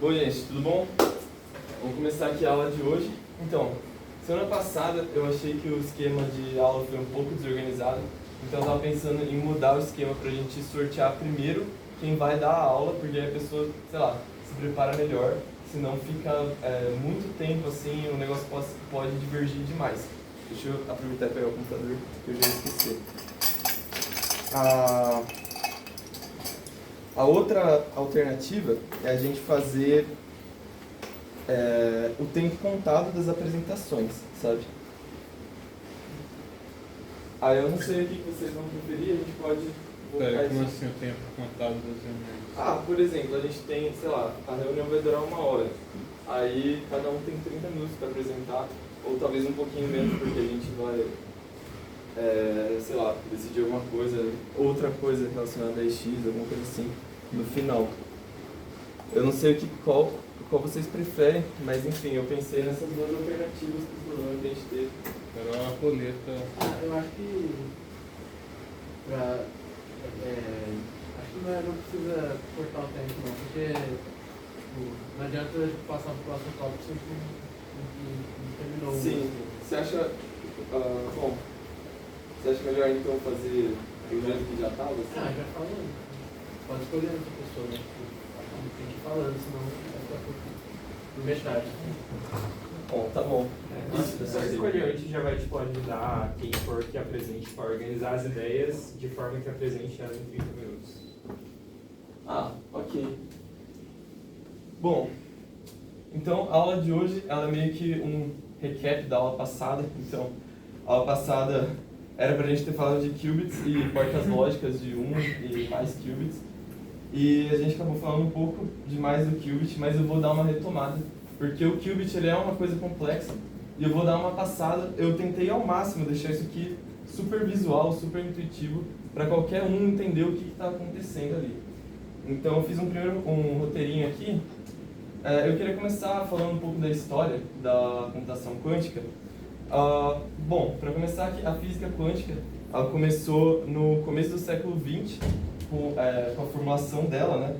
Bom, gente, tudo bom? Vamos começar aqui a aula de hoje. Então, semana passada eu achei que o esquema de aula foi um pouco desorganizado, então eu estava pensando em mudar o esquema para a gente sortear primeiro quem vai dar a aula, porque aí a pessoa, sei lá, se prepara melhor, senão fica muito tempo assim, o negócio pode divergir demais. Deixa eu aproveitar e pegar o computador, que eu já esqueci. A outra alternativa é a gente fazer o tempo contado das apresentações, sabe? Aí eu não sei o que vocês vão preferir, a gente pode voltar Como assim o tempo contado das reuniões? Por exemplo, a gente tem, sei lá, a reunião vai durar 1 hora. Aí cada um tem 30 minutos para apresentar, ou talvez um pouquinho menos, porque a gente vai, sei lá, decidir alguma coisa, outra coisa relacionada a X, alguma coisa assim, no final. Eu não sei qual vocês preferem, mas enfim, eu pensei nessas duas alternativas para o problema que a gente teve. Era uma roleta. Eu acho que acho que não precisa cortar o tempo não, porque não adianta passar para o próximo tópico se não terminou. Sim, você acha, bom, você acha melhor então fazer do jeito que já estava? Assim? Já falando. Pode escolher outra pessoa, né? Tem que ir falando, senão vai ficar por metade. Bom, tá bom. Se você escolher antes, já vai ajudar quem for que apresente para organizar as ideias de forma que apresente elas em 30 minutos. Ok. Bom, então a aula de hoje ela é meio que um recap da aula passada. Então, a aula passada era pra gente ter falado de qubits e portas lógicas de 1 e mais qubits. E a gente acabou falando um pouco demais do qubit, mas eu vou dar uma retomada, porque o qubit ele é uma coisa complexa e eu vou dar uma passada. Eu tentei ao máximo deixar isso aqui super visual, super intuitivo, para qualquer um entender o que está acontecendo ali. Então eu fiz um roteirinho aqui. Eu queria começar falando um pouco da história da computação quântica. Bom, para começar aqui, a física quântica ela começou no começo do século XX, com a formulação dela, né?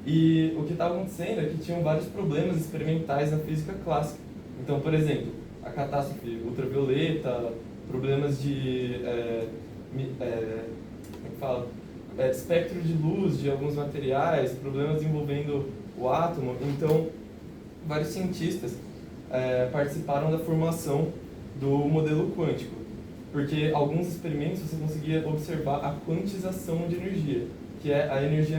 E o que estava acontecendo é que tinham vários problemas experimentais na física clássica. Então, por exemplo, a catástrofe ultravioleta, problemas de espectro de luz de alguns materiais, problemas envolvendo o átomo. Então, vários cientistas participaram da formulação do modelo quântico, porque alguns experimentos você conseguia observar a quantização de energia, que é a energia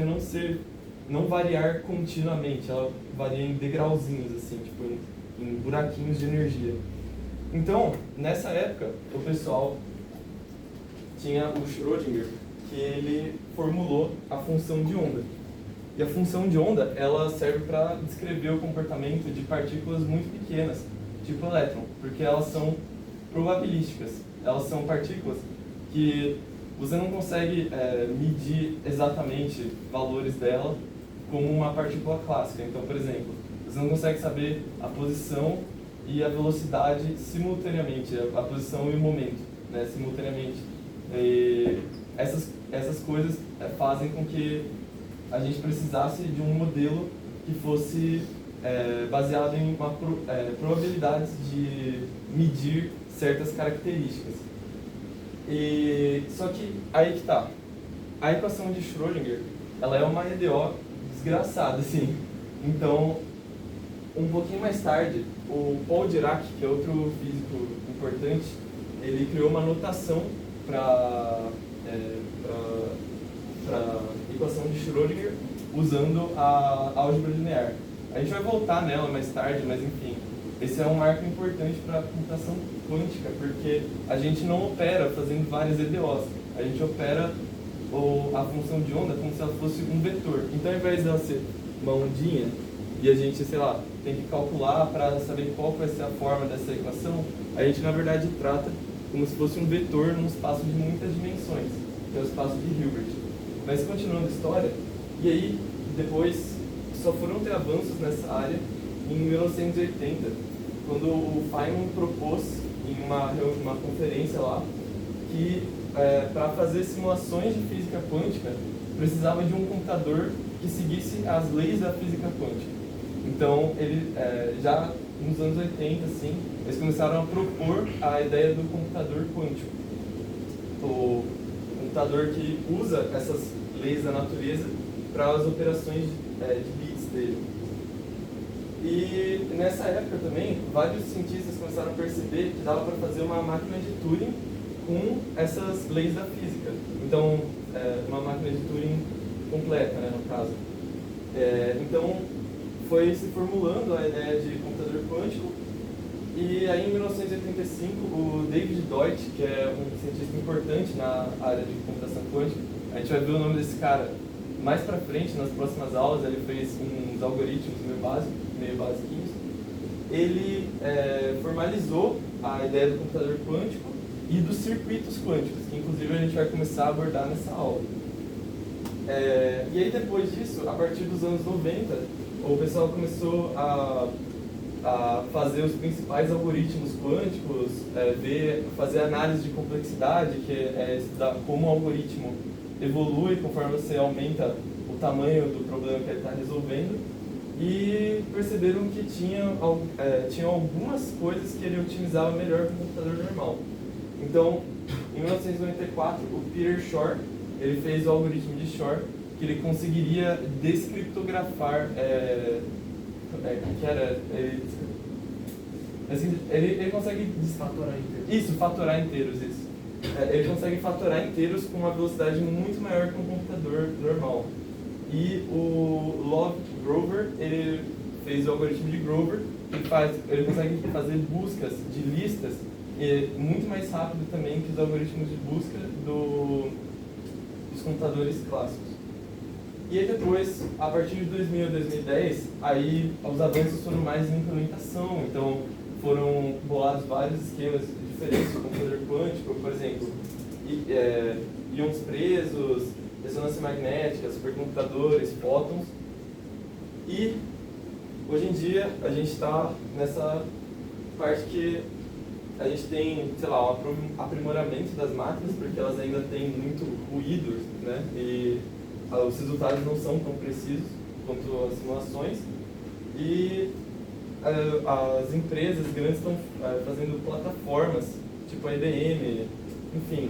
não variar continuamente, ela varia em degrauzinhos, assim, tipo em buraquinhos de energia. Então, nessa época, o pessoal tinha o Schrödinger, que ele formulou a função de onda. E a função de onda, ela serve para descrever o comportamento de partículas muito pequenas, tipo elétron, porque elas são probabilísticas. Elas são partículas que você não consegue medir exatamente valores dela como uma partícula clássica. Então, por exemplo, você não consegue saber a posição e a velocidade simultaneamente, a posição e o momento, né, simultaneamente. E essas coisas fazem com que a gente precisasse de um modelo que fosse baseado em probabilidades de medir certas características. Só que aí que tá. A equação de Schrödinger, ela é uma EDO desgraçada, assim. Então, um pouquinho mais tarde, o Paul Dirac, que é outro físico importante, ele criou uma notação para equação de Schrödinger usando a álgebra linear. A gente vai voltar nela mais tarde, mas enfim, esse é um marco importante para a computação quântica, porque a gente não opera fazendo várias EDOs, a gente opera a função de onda como se ela fosse um vetor. Então, ao invés dela ser uma ondinha e a gente, sei lá, tem que calcular para saber qual vai ser a forma dessa equação, a gente na verdade trata como se fosse um vetor num espaço de muitas dimensões, que é o espaço de Hilbert. Mas continuando a história, e aí depois só foram ter avanços nessa área em 1980, quando o Feynman propôs em uma conferência lá que para fazer simulações de física quântica precisava de um computador que seguisse as leis da física quântica. Então, ele já nos anos 80, assim, eles começaram a propor a ideia do computador quântico. O computador que usa essas leis da natureza para as operações de bits dele. E nessa época também, vários cientistas começaram a perceber que dava para fazer uma máquina de Turing com essas leis da física. Então, uma máquina de Turing completa, né, no caso. Então, foi se formulando a ideia de computador quântico, e aí em 1985 o David Deutsch, que é um cientista importante na área de computação quântica, a gente vai ver o nome desse cara mais pra frente, nas próximas aulas. Ele fez uns algoritmos meio basiquinhos. Ele formalizou a ideia do computador quântico e dos circuitos quânticos, que inclusive a gente vai começar a abordar nessa aula. E aí depois disso, a partir dos anos 90, o pessoal começou a fazer os principais algoritmos quânticos, fazer análise de complexidade, que é estudar como o algoritmo evolui conforme você aumenta o tamanho do problema que ele está resolvendo, e perceberam que tinha algumas coisas que ele otimizava melhor que o computador normal. Então, em 1994, o Peter Shor, ele fez o algoritmo de Shor, que ele conseguiria descriptografar, ele consegue Fatorar inteiros. Isso, fatorar inteiros, isso. Ele consegue fatorar inteiros com uma velocidade muito maior que um computador normal. E o Love Grover, ele fez o algoritmo de Grover, ele consegue fazer buscas de listas muito mais rápido também que os algoritmos de busca dos computadores clássicos. E aí depois, a partir de 2000 a 2010, aí os avanços foram mais em implementação. Então foram bolados vários esquemas diferentes do computador quântico, por exemplo, íons presos, ressonância magnética, supercomputadores, fótons. E hoje em dia a gente está nessa parte que a gente tem, sei lá, um aprimoramento das máquinas, porque elas ainda têm muito ruído, né? E os resultados não são tão precisos quanto as simulações. E as empresas grandes estão fazendo plataformas, tipo a IBM, enfim.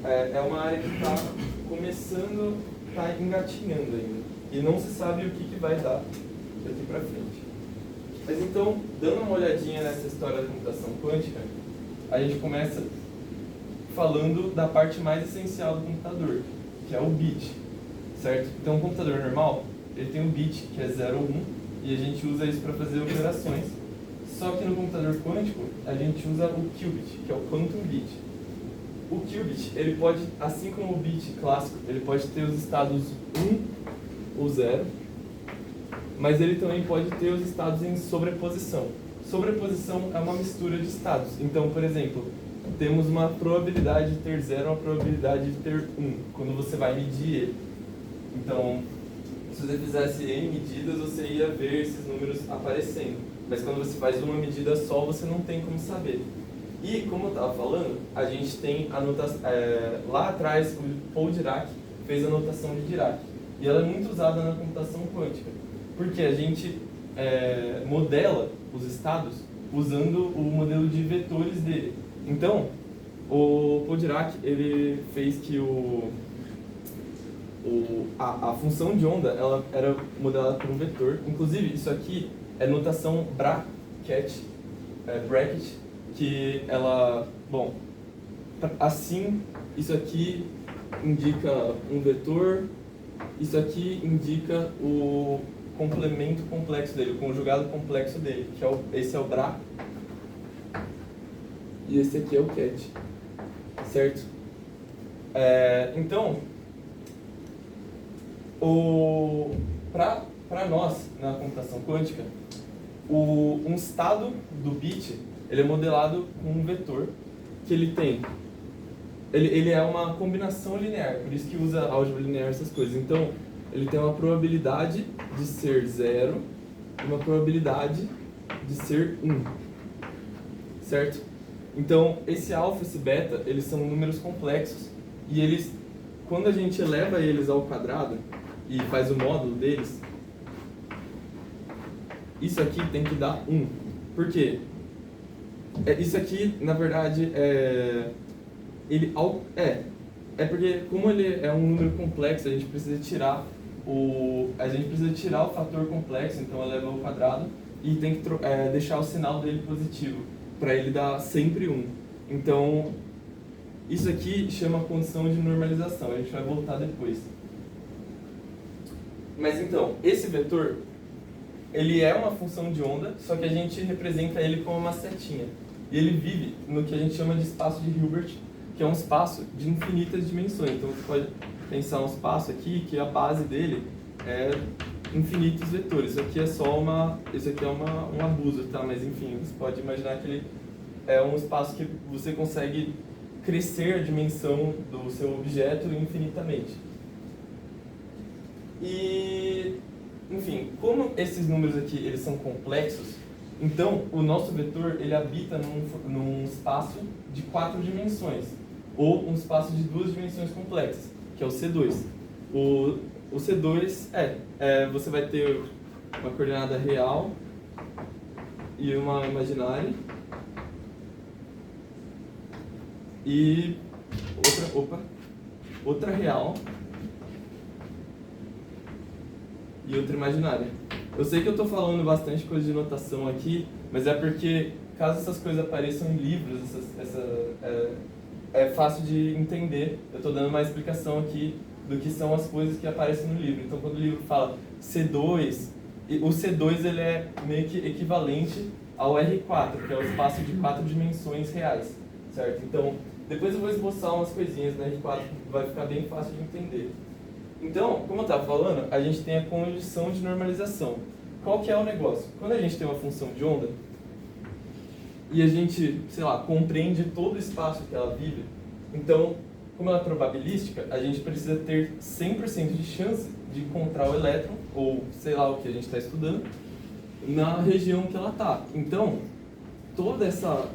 É uma área que está começando, está engatinhando ainda. E não se sabe o que vai dar daqui para frente. Mas então, dando uma olhadinha nessa história da computação quântica, a gente começa falando da parte mais essencial do computador, que é o bit, certo? Então, o computador normal, ele tem o bit, que é 0 ou 1, e a gente usa isso para fazer operações. Só que no computador quântico, a gente usa o qubit, que é o quantum bit. O qubit, ele pode, assim como o bit clássico, ele pode ter os estados 1 ou 0, mas ele também pode ter os estados em sobreposição. Sobreposição é uma mistura de estados. Então, por exemplo, temos uma probabilidade de ter 0 e uma probabilidade de ter 1, quando você vai medir ele. Então, se você fizesse N medidas, você ia ver esses números aparecendo. Mas quando você faz uma medida só, você não tem como saber. E, como eu estava falando, a gente tem a notação... lá atrás, o Paul Dirac fez a notação de Dirac. E ela é muito usada na computação quântica. Porque a gente modela os estados usando o modelo de vetores dele. Então, o Paul Dirac, ele fez que a função de onda ela era modelada por um vetor. Inclusive, isso aqui é notação bracket, que ela... Bom, assim, isso aqui indica um vetor, isso aqui indica o complemento complexo dele, o conjugado complexo dele, que esse é o bra, e esse aqui é o cat, certo? Então, para nós, na computação quântica, um estado do bit, ele é modelado com um vetor, que ele tem... Ele é uma combinação linear, por isso que usa álgebra linear, essas coisas. Então, ele tem uma probabilidade de ser 0 e uma probabilidade de ser 1, certo? Então, esse alfa e esse beta, eles são números complexos, e eles, quando a gente eleva eles ao quadrado e faz o módulo deles, isso aqui tem que dar 1. Por quê? Isso aqui, na verdade, porque como ele é um número complexo, a gente precisa tirar o fator complexo, então eleva ao quadrado, e tem que deixar o sinal dele positivo, para ele dar sempre 1. Então, isso aqui chama condição de normalização, a gente vai voltar depois. Mas então, esse vetor, ele é uma função de onda, só que a gente representa ele como uma setinha. E ele vive no que a gente chama de espaço de Hilbert, que é um espaço de infinitas dimensões. Então você pode pensar um espaço aqui que a base dele é infinitos vetores. Isso aqui é um abuso, tá? Mas enfim, você pode imaginar que ele é um espaço que você consegue crescer a dimensão do seu objeto infinitamente. E, enfim, como esses números aqui eles são complexos, então o nosso vetor ele habita num espaço de 4 dimensões, ou um espaço de 2 dimensões complexas, que é o C2. O C2 você vai ter uma coordenada real e uma imaginária, e outra real e outra imaginária. Eu sei que eu estou falando bastante coisa de notação aqui, mas é porque, caso essas coisas apareçam em livros, é fácil de entender. Eu estou dando uma explicação aqui do que são as coisas que aparecem no livro. Então, quando o livro fala C2, o C2 ele é meio que equivalente ao R4, que é o espaço de 4 dimensões reais, certo? Então, depois eu vou esboçar umas coisinhas no R4 que vai ficar bem fácil de entender. Então, como eu estava falando, a gente tem a condição de normalização. Qual que é o negócio? Quando a gente tem uma função de onda e a gente, compreende todo o espaço que ela vive, então, como ela é probabilística, a gente precisa ter 100% de chance de encontrar o elétron, ou sei lá o que a gente está estudando, na região que ela está. Então, toda essa...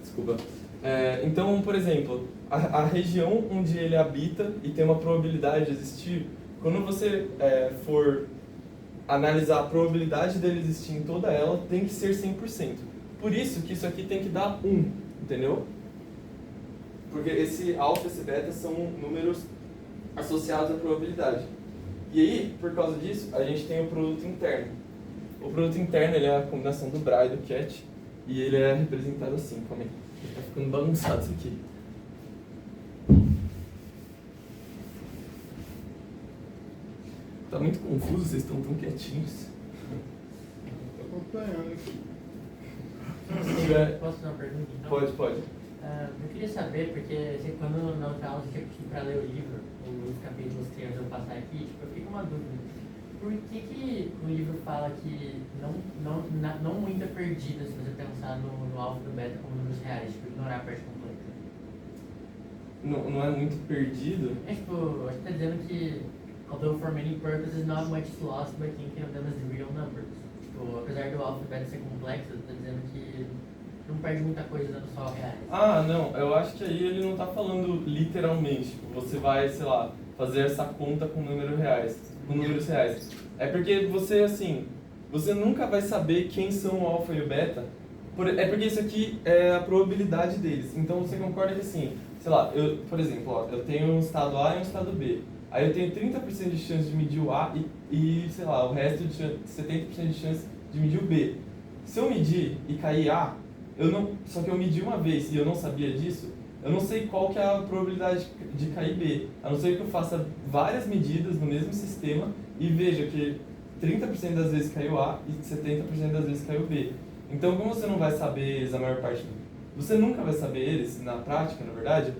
Desculpa. Então, por exemplo, a região onde ele habita e tem uma probabilidade de existir, quando você for analisar a probabilidade dele existir em toda ela, tem que ser 100%. Por isso que isso aqui tem que dar 1, entendeu? Porque esse alfa e esse beta são números associados à probabilidade. E aí, por causa disso, a gente tem o produto interno. O produto interno ele é a combinação do Bra e do Ket, e ele é representado assim, calma aí. Tá ficando bagunçado isso aqui. Tá muito confuso, vocês estão tão quietinhos. Estou acompanhando aqui. Posso fazer uma pergunta então? Pode. Eu queria saber, porque quando na outra aula você tinha pedido para ler o livro, os capítulos que eu vou passar aqui, eu fiquei com uma dúvida. Por que o livro fala que não muito é perdido se você pensar no alfa e no beta como números reais, ignorar a parte complexa? Não é muito perdido? Acho que tá dizendo que, although for many purposes not much is lost by thinking of them as real numbers. Apesar do alfa e beta ser complexo, tá dizendo que não perde muita coisa dando só reais. Não, eu acho que aí ele não tá falando literalmente, você vai, fazer essa conta com números reais. É porque você nunca vai saber quem são o alfa e o beta, é porque isso aqui é a probabilidade deles. Então você concorda que por exemplo, eu tenho um estado A e um estado B. Aí eu tenho 30% de chance de medir o A e o resto de 70% de chance de medir o B. Se eu medir e cair A, só que eu medi uma vez e eu não sabia disso, eu não sei qual que é a probabilidade de cair B, a não ser que eu faça várias medidas no mesmo sistema e veja que 30% das vezes caiu A e 70% das vezes caiu B. Então, como você não vai saber eles a maior parte, você nunca vai saber eles na prática, na verdade,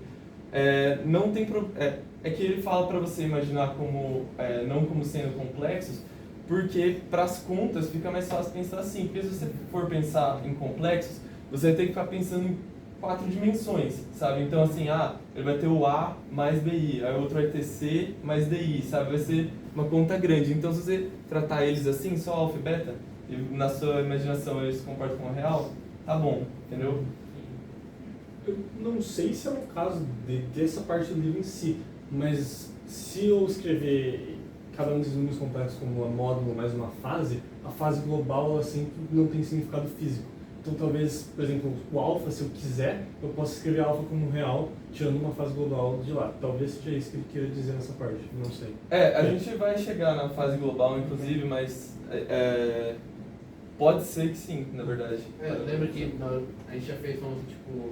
não tem é que ele fala para você imaginar não como sendo complexos, porque para as contas fica mais fácil pensar assim, porque se você for pensar em complexos, você vai ter que ficar pensando em 4 dimensões, sabe? Então ele vai ter o A mais BI, aí o outro vai ter C mais DI, sabe? Vai ser uma conta grande. Então se você tratar eles assim, só alfa e beta, e na sua imaginação eles se comportam como real, tá bom, entendeu? Eu não sei se é o caso dessa parte do livro em si, mas se eu escrever cada um desses números complexos como um módulo mais uma fase, a fase global ela sempre não tem significado físico. Então talvez, por exemplo, o alfa, se eu quiser, eu posso escrever alfa como real, tirando uma fase global de lá. Talvez seja isso que ele queira dizer nessa parte, não sei. A gente vai chegar na fase global, inclusive, mas pode ser que sim, na verdade. Lembra que a gente já fez tipo,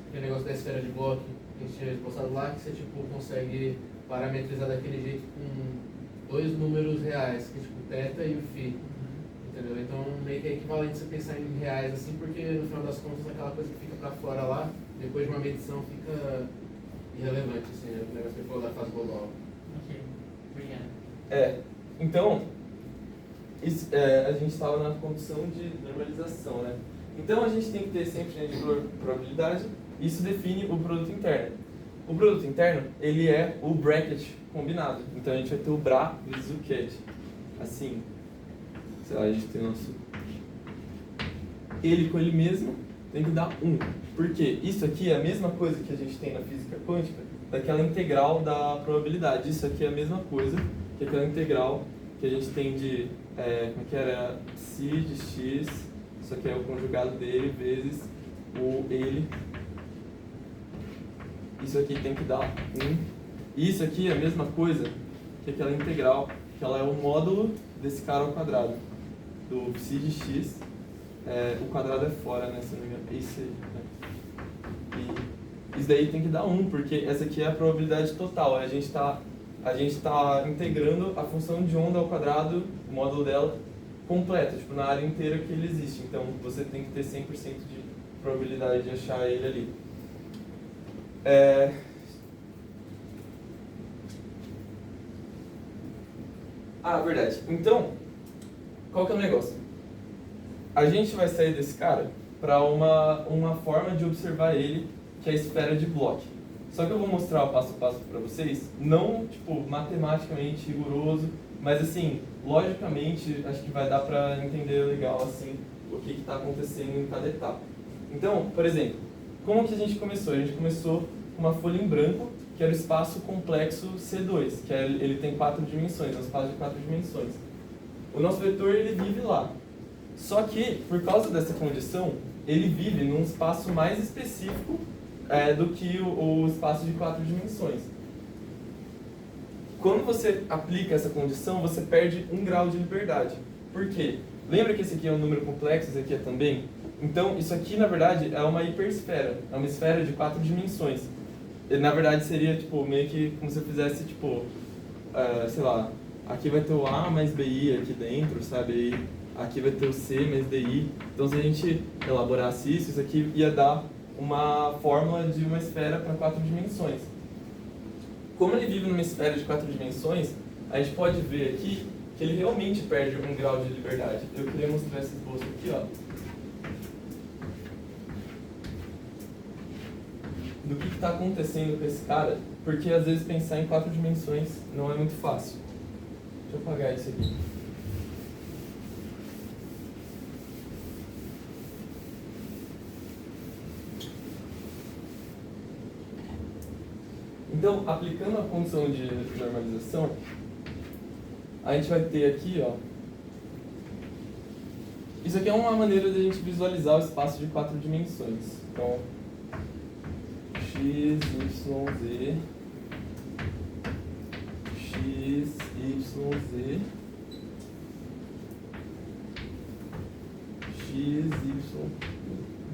aquele negócio da esfera de bloco que a gente tinha postado lá, que você tipo, consegue parametrizar daquele jeito com 2 números reais, que é tipo o θ e o φ. Entendeu? Então meio que é equivalente você pensar em reais assim, porque no final das contas aquela coisa que fica pra fora lá, depois de uma medição fica irrelevante, assim, o negócio que falou da fase global. Ok, obrigado. Então, a gente estava na condição de normalização, né? Então a gente tem que ter 100% de probabilidade, isso define o produto interno. O produto interno, ele é o bracket combinado, então a gente vai ter o BRA vezes o CAD, assim. Sei lá, a gente tem nosso... Ele com ele mesmo tem que dar 1. Por quê? Isso aqui é a mesma coisa que a gente tem na física quântica, daquela integral da probabilidade. Isso aqui é a mesma coisa que aquela integral que a gente tem de... como que era? Psi de x, isso aqui é o conjugado dele, vezes o ele. Isso aqui tem que dar 1. E isso aqui é a mesma coisa que aquela integral, que ela é o módulo desse cara ao quadrado. Do psi de x, o quadrado é fora, né, se não me engano, isso aí, né? E isso daí tem que dar 1, porque essa aqui é a probabilidade total, a gente tá integrando a função de onda ao quadrado, o módulo dela, completa, tipo, na área inteira que ele existe, então você tem que ter 100% de probabilidade de achar ele ali. Verdade. Então, qual que é o negócio? A gente vai sair desse cara para uma forma de observar ele, que é a esfera de Bloch. Só que eu vou mostrar o passo a passo para vocês, não tipo matematicamente rigoroso, mas assim, logicamente, acho que vai dar para entender legal assim o que está acontecendo em cada etapa. Então, por exemplo, como que a gente começou? A gente começou com uma folha em branco, que era o espaço complexo C2, que ele tem 4 dimensões, é um espaço de 4 dimensões. O nosso vetor ele vive lá. Só que, por causa dessa condição, ele vive num espaço mais específico do que o espaço de 4 dimensões. Quando você aplica essa condição, você perde 1 grau de liberdade. Por quê? Lembra que esse aqui é um número complexo, esse aqui é também? Então, isso aqui, na verdade, é uma hiperesfera. É uma esfera de 4 dimensões. E, na verdade, seria tipo, meio que como se eu fizesse, tipo, sei lá, aqui vai ter o A mais BI aqui dentro, sabe? E aqui vai ter o C mais DI. Então, se a gente elaborasse isso aqui ia dar uma fórmula de uma esfera para 4 dimensões. Como ele vive numa esfera de 4 dimensões, a gente pode ver aqui que ele realmente perde 1 grau de liberdade. Eu queria mostrar esse esboço aqui, ó. Do que está acontecendo com esse cara, porque às vezes pensar em 4 dimensões não é muito fácil. Deixa eu apagar isso aqui. Então, aplicando a condição de normalização, a gente vai ter aqui, ó, isso aqui é uma maneira de a gente visualizar o espaço de 4 dimensões. Então, x, y, z, x, y, z, x, y,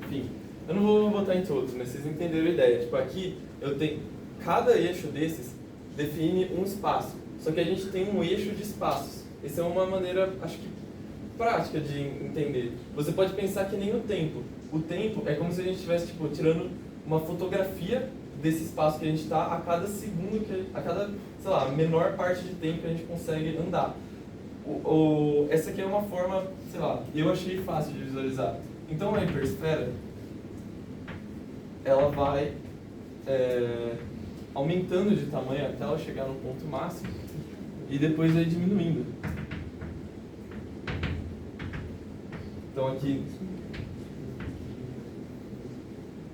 enfim. Eu não vou botar em todos, mas vocês entenderam a ideia. Tipo, aqui eu tenho, cada eixo desses define um espaço, só que a gente tem um eixo de espaços. Essa é uma maneira, acho que, prática de entender. Você pode pensar que nem o tempo. O tempo é como se a gente estivesse, tipo, tirando uma fotografia desse espaço que a gente está a cada segundo, a cada, sei lá, menor parte de tempo que a gente consegue andar. Essa aqui é uma forma, sei lá, eu achei fácil de visualizar. Então a hiperesfera, ela vai aumentando de tamanho até ela chegar no ponto máximo e depois vai diminuindo. Então aqui,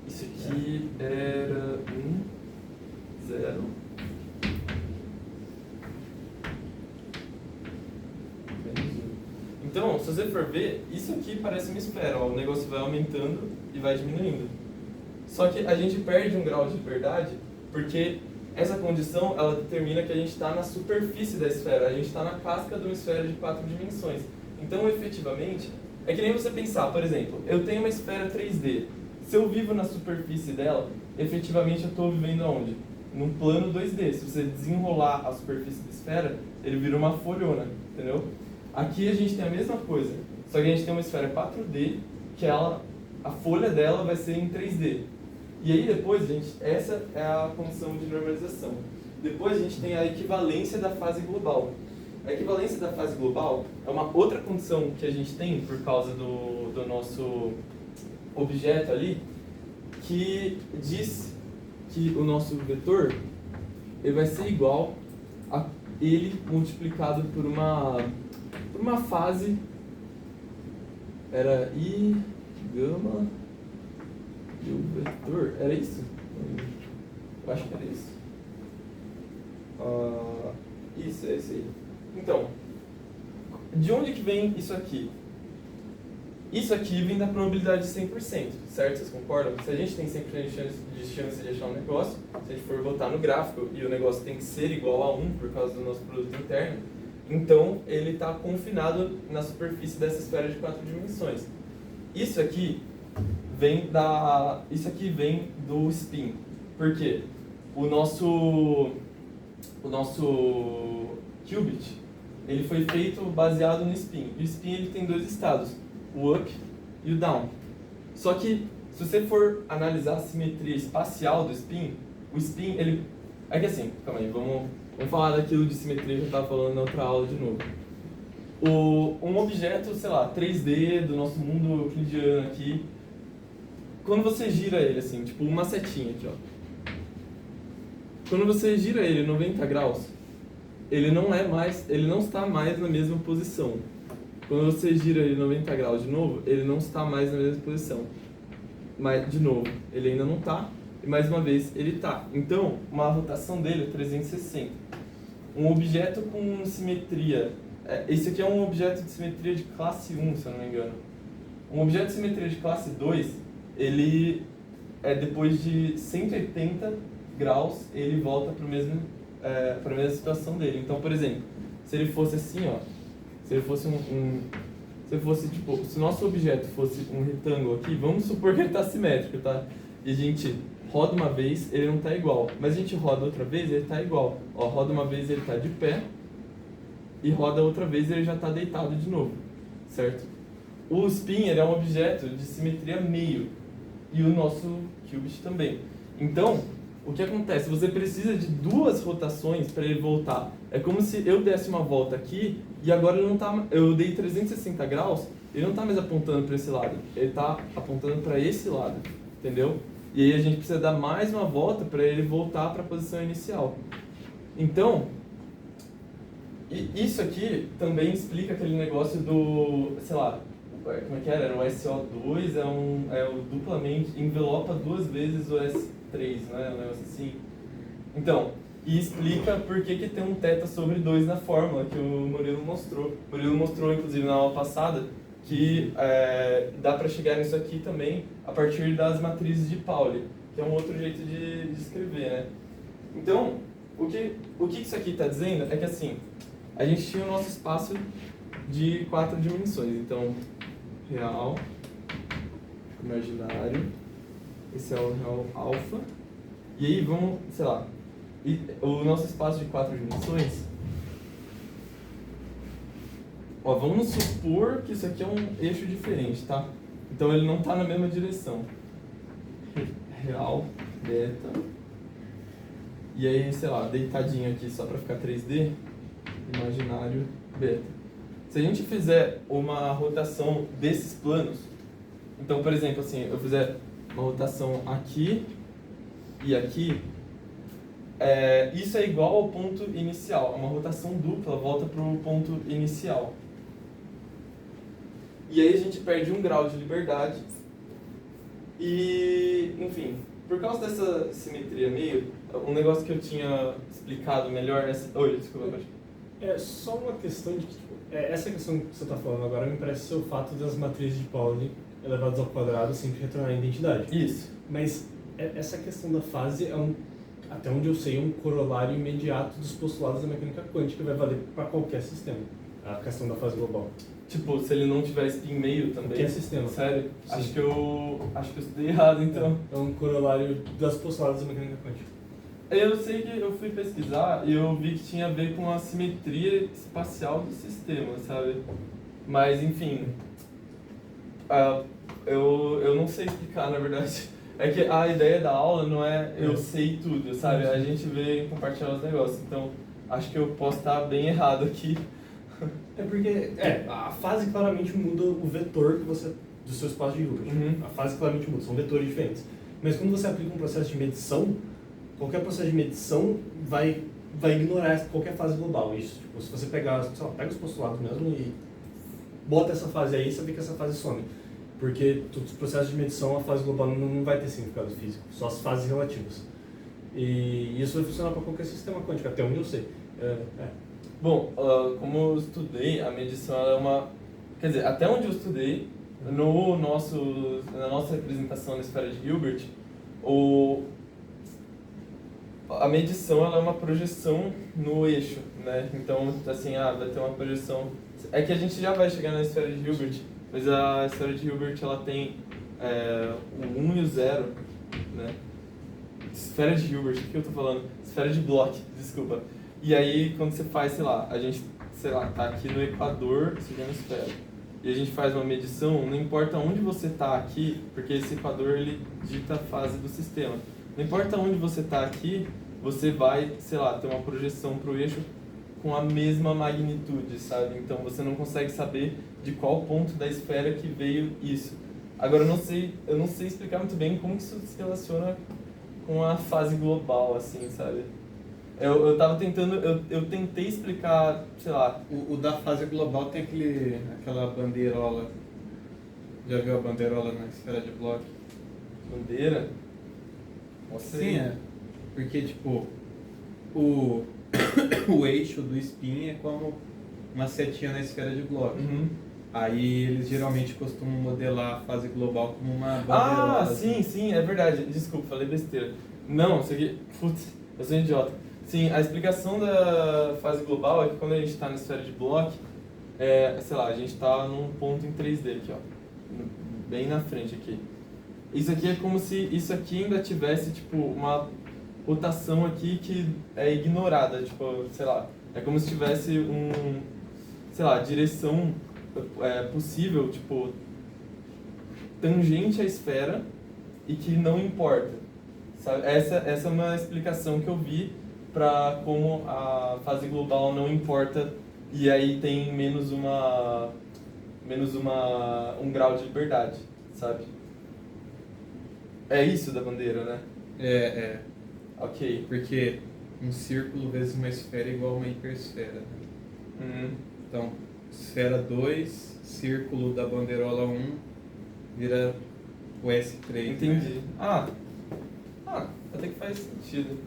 isso aqui era 1, 0. Então, se você for ver, isso aqui parece uma esfera, ó, o negócio vai aumentando e vai diminuindo. Só que a gente perde um grau de liberdade porque essa condição, ela determina que a gente está na superfície da esfera, a gente está na casca de uma esfera de 4 dimensões. Então, efetivamente, é que nem você pensar, por exemplo, eu tenho uma esfera 3D, se eu vivo na superfície dela, efetivamente eu estou vivendo aonde? Num plano 2D. Se você desenrolar a superfície da esfera, ele vira uma folhona, entendeu? Aqui a gente tem a mesma coisa, só que a gente tem uma esfera 4D, que ela, a folha dela vai ser em 3D. E aí depois, gente, essa é a condição de normalização. Depois a gente tem a equivalência da fase global. A equivalência da fase global é uma outra condição que a gente tem por causa do nosso objeto ali, que diz que o nosso vetor ele vai ser igual a ele multiplicado por uma fase, era I, gama, e o vetor, era isso? Eu acho que era isso. Isso, é isso aí. Então, de onde que vem isso aqui? Isso aqui vem da probabilidade de 100%, certo? Vocês concordam? Se a gente tem 100% de chance de achar um negócio, se a gente for botar no gráfico e o negócio tem que ser igual a 1 por causa do nosso produto interno, então ele está confinado na superfície dessa esfera de 4 dimensões. Isso aqui vem do spin. Por quê? O nosso qubit, ele foi feito baseado no spin. E o spin ele tem dois estados, o up e o down. Só que, se você for analisar a simetria espacial do spin, o spin, ele... É que assim, calma aí, vamos falar daquilo de simetria que eu estava falando na outra aula de novo. Um objeto, sei lá, 3D do nosso mundo euclidiano aqui, quando você gira ele assim, tipo uma setinha aqui, ó. Quando você gira ele 90 graus, ele não está mais na mesma posição. Quando você gira ele 90 graus de novo, ele não está mais na mesma posição. Mas, de novo, ele ainda não está, e mais uma vez ele está. Então, uma rotação dele é 360. Um objeto com simetria... esse aqui é um objeto de simetria de classe 1, se eu não me engano. Um objeto de simetria de classe 2, ele é depois de 180 graus, ele volta para a mesma situação dele. Então, por exemplo, se ele fosse assim, ó, se ele fosse se o nosso objeto fosse um retângulo aqui, vamos supor que ele está simétrico, tá? E a gente roda uma vez, ele não está igual, mas a gente roda outra vez, ele está igual. Ó, roda uma vez, ele está de pé, e roda outra vez, ele já está deitado de novo, certo? O spin, ele é um objeto de simetria meio, e o nosso qubit também. Então, o que acontece? Você precisa de duas rotações para ele voltar. É como se eu desse uma volta aqui e agora ele não tá, eu dei 360 graus, ele não está mais apontando para esse lado, ele está apontando para esse lado, entendeu? E aí a gente precisa dar mais uma volta para ele voltar para a posição inicial. Então, isso aqui também explica aquele negócio do, sei lá, como é que era? Era o SO2, é o duplamente, envelopa duas vezes o S3, né? Um negócio assim. Então, e explica por que tem um θ sobre 2 na fórmula que o Murilo mostrou. O Murilo mostrou, inclusive, na aula passada, que dá para chegar nisso aqui também a partir das matrizes de Pauli, que é um outro jeito de escrever, né? Então, o que isso aqui está dizendo é que, assim, a gente tinha o nosso espaço de 4 dimensões. Então, real, imaginário, esse é o real alfa. E aí vamos, sei lá, o nosso espaço de 4 dimensões, ó, vamos supor que isso aqui é um eixo diferente, tá? Então ele não está na mesma direção. Real, beta, e aí, sei lá, deitadinho aqui só para ficar 3D, imaginário, beta. Se a gente fizer uma rotação desses planos, então, por exemplo, assim, eu fizer uma rotação aqui e aqui, isso é igual ao ponto inicial. Uma rotação dupla volta para o ponto inicial. E aí a gente perde 1 grau de liberdade. E, enfim, por causa dessa simetria meio, um negócio que eu tinha explicado melhor... Oi, desculpa, pode. É só uma questão de que, tipo, Essa questão que você está falando agora me parece ser o fato das matrizes de Pauli elevadas ao quadrado sempre retornar a identidade. Isso. Mas essa questão da fase é até onde eu sei, um corolário imediato dos postulados da mecânica quântica, vai valer para qualquer sistema. A questão da fase global. Tipo, se ele não tiver spin meio também. Qualquer sistema. Sério? Sim. Acho que eu estudei errado, então. É um corolário das postulados da mecânica quântica. Eu sei que eu fui pesquisar e eu vi que tinha a ver com a simetria espacial do sistema, sabe? Mas, enfim, eu não sei explicar, na verdade. É que a ideia da aula não é eu sei tudo, sabe? A gente vê e compartilhar os negócios. Então, acho que eu posso estar bem errado aqui. É porque a fase claramente muda o vetor que você do seu espaço de Hilbert. Uhum. A fase claramente muda, são vetores diferentes. Mas quando você aplica um processo de medição, qualquer processo de medição vai ignorar qualquer fase global. Isso, tipo, se você pegar, sei lá, pega os postulados mesmo e bota essa fase aí, você vê que essa fase some. Porque todos os processos de medição, a fase global não vai ter significado físico, só as fases relativas. E isso vai funcionar para qualquer sistema quântico, até onde eu sei. Bom, como eu estudei, a medição ela é uma... Quer dizer, até onde eu estudei, na nossa representação na esfera de Hilbert, a medição ela é uma projeção no eixo, né? Então, assim, vai ter uma projeção... É que a gente já vai chegar na esfera de Hilbert, mas a esfera de Hilbert ela tem o 1 e o 0, né? Esfera de Hilbert, o que eu tô falando? Esfera de Bloch, desculpa. E aí, quando você faz, sei lá, a gente, tá aqui no equador, isso aqui é uma esfera. E a gente faz uma medição, não importa onde você tá aqui, porque esse equador, ele dita a fase do sistema. Não importa onde você tá aqui, você vai, sei lá, ter uma projeção pro eixo com a mesma magnitude, sabe? Então, você não consegue saber de qual ponto da esfera que veio isso. Agora, eu não sei explicar muito bem como isso se relaciona com a fase global, assim, sabe? Eu tava tentando, eu tentei explicar, sei lá... O da fase global tem aquela bandeirola. Já viu a bandeirola na esfera de Bloch? Bandeira? Sim, porque, tipo, o eixo do spin é como uma setinha na esfera de Bloch. Uhum. Aí eles geralmente costumam modelar a fase global como uma bandeirola. Ah, sim, é verdade. Desculpa, falei besteira. Não, isso aqui... Putz, eu sou um idiota. Sim, a explicação da fase global é que quando a gente está na esfera de Bloch, sei lá, a gente está num ponto em 3D aqui, ó. Bem na frente aqui. Isso aqui é como se isso aqui ainda tivesse, tipo, uma rotação aqui que é ignorada, tipo, sei lá. É como se tivesse sei lá, direção possível, tipo, tangente à esfera e que não importa. Sabe? Essa é uma explicação que eu vi para como a fase global não importa e aí tem menos um grau de liberdade, sabe? É isso da bandeira, né? É. Ok. Porque um círculo vezes uma esfera é igual a uma hiperesfera. Uhum. Então, esfera 2, círculo da bandeirola 1, vira o S3. Entendi. Né? Até que faz sentido.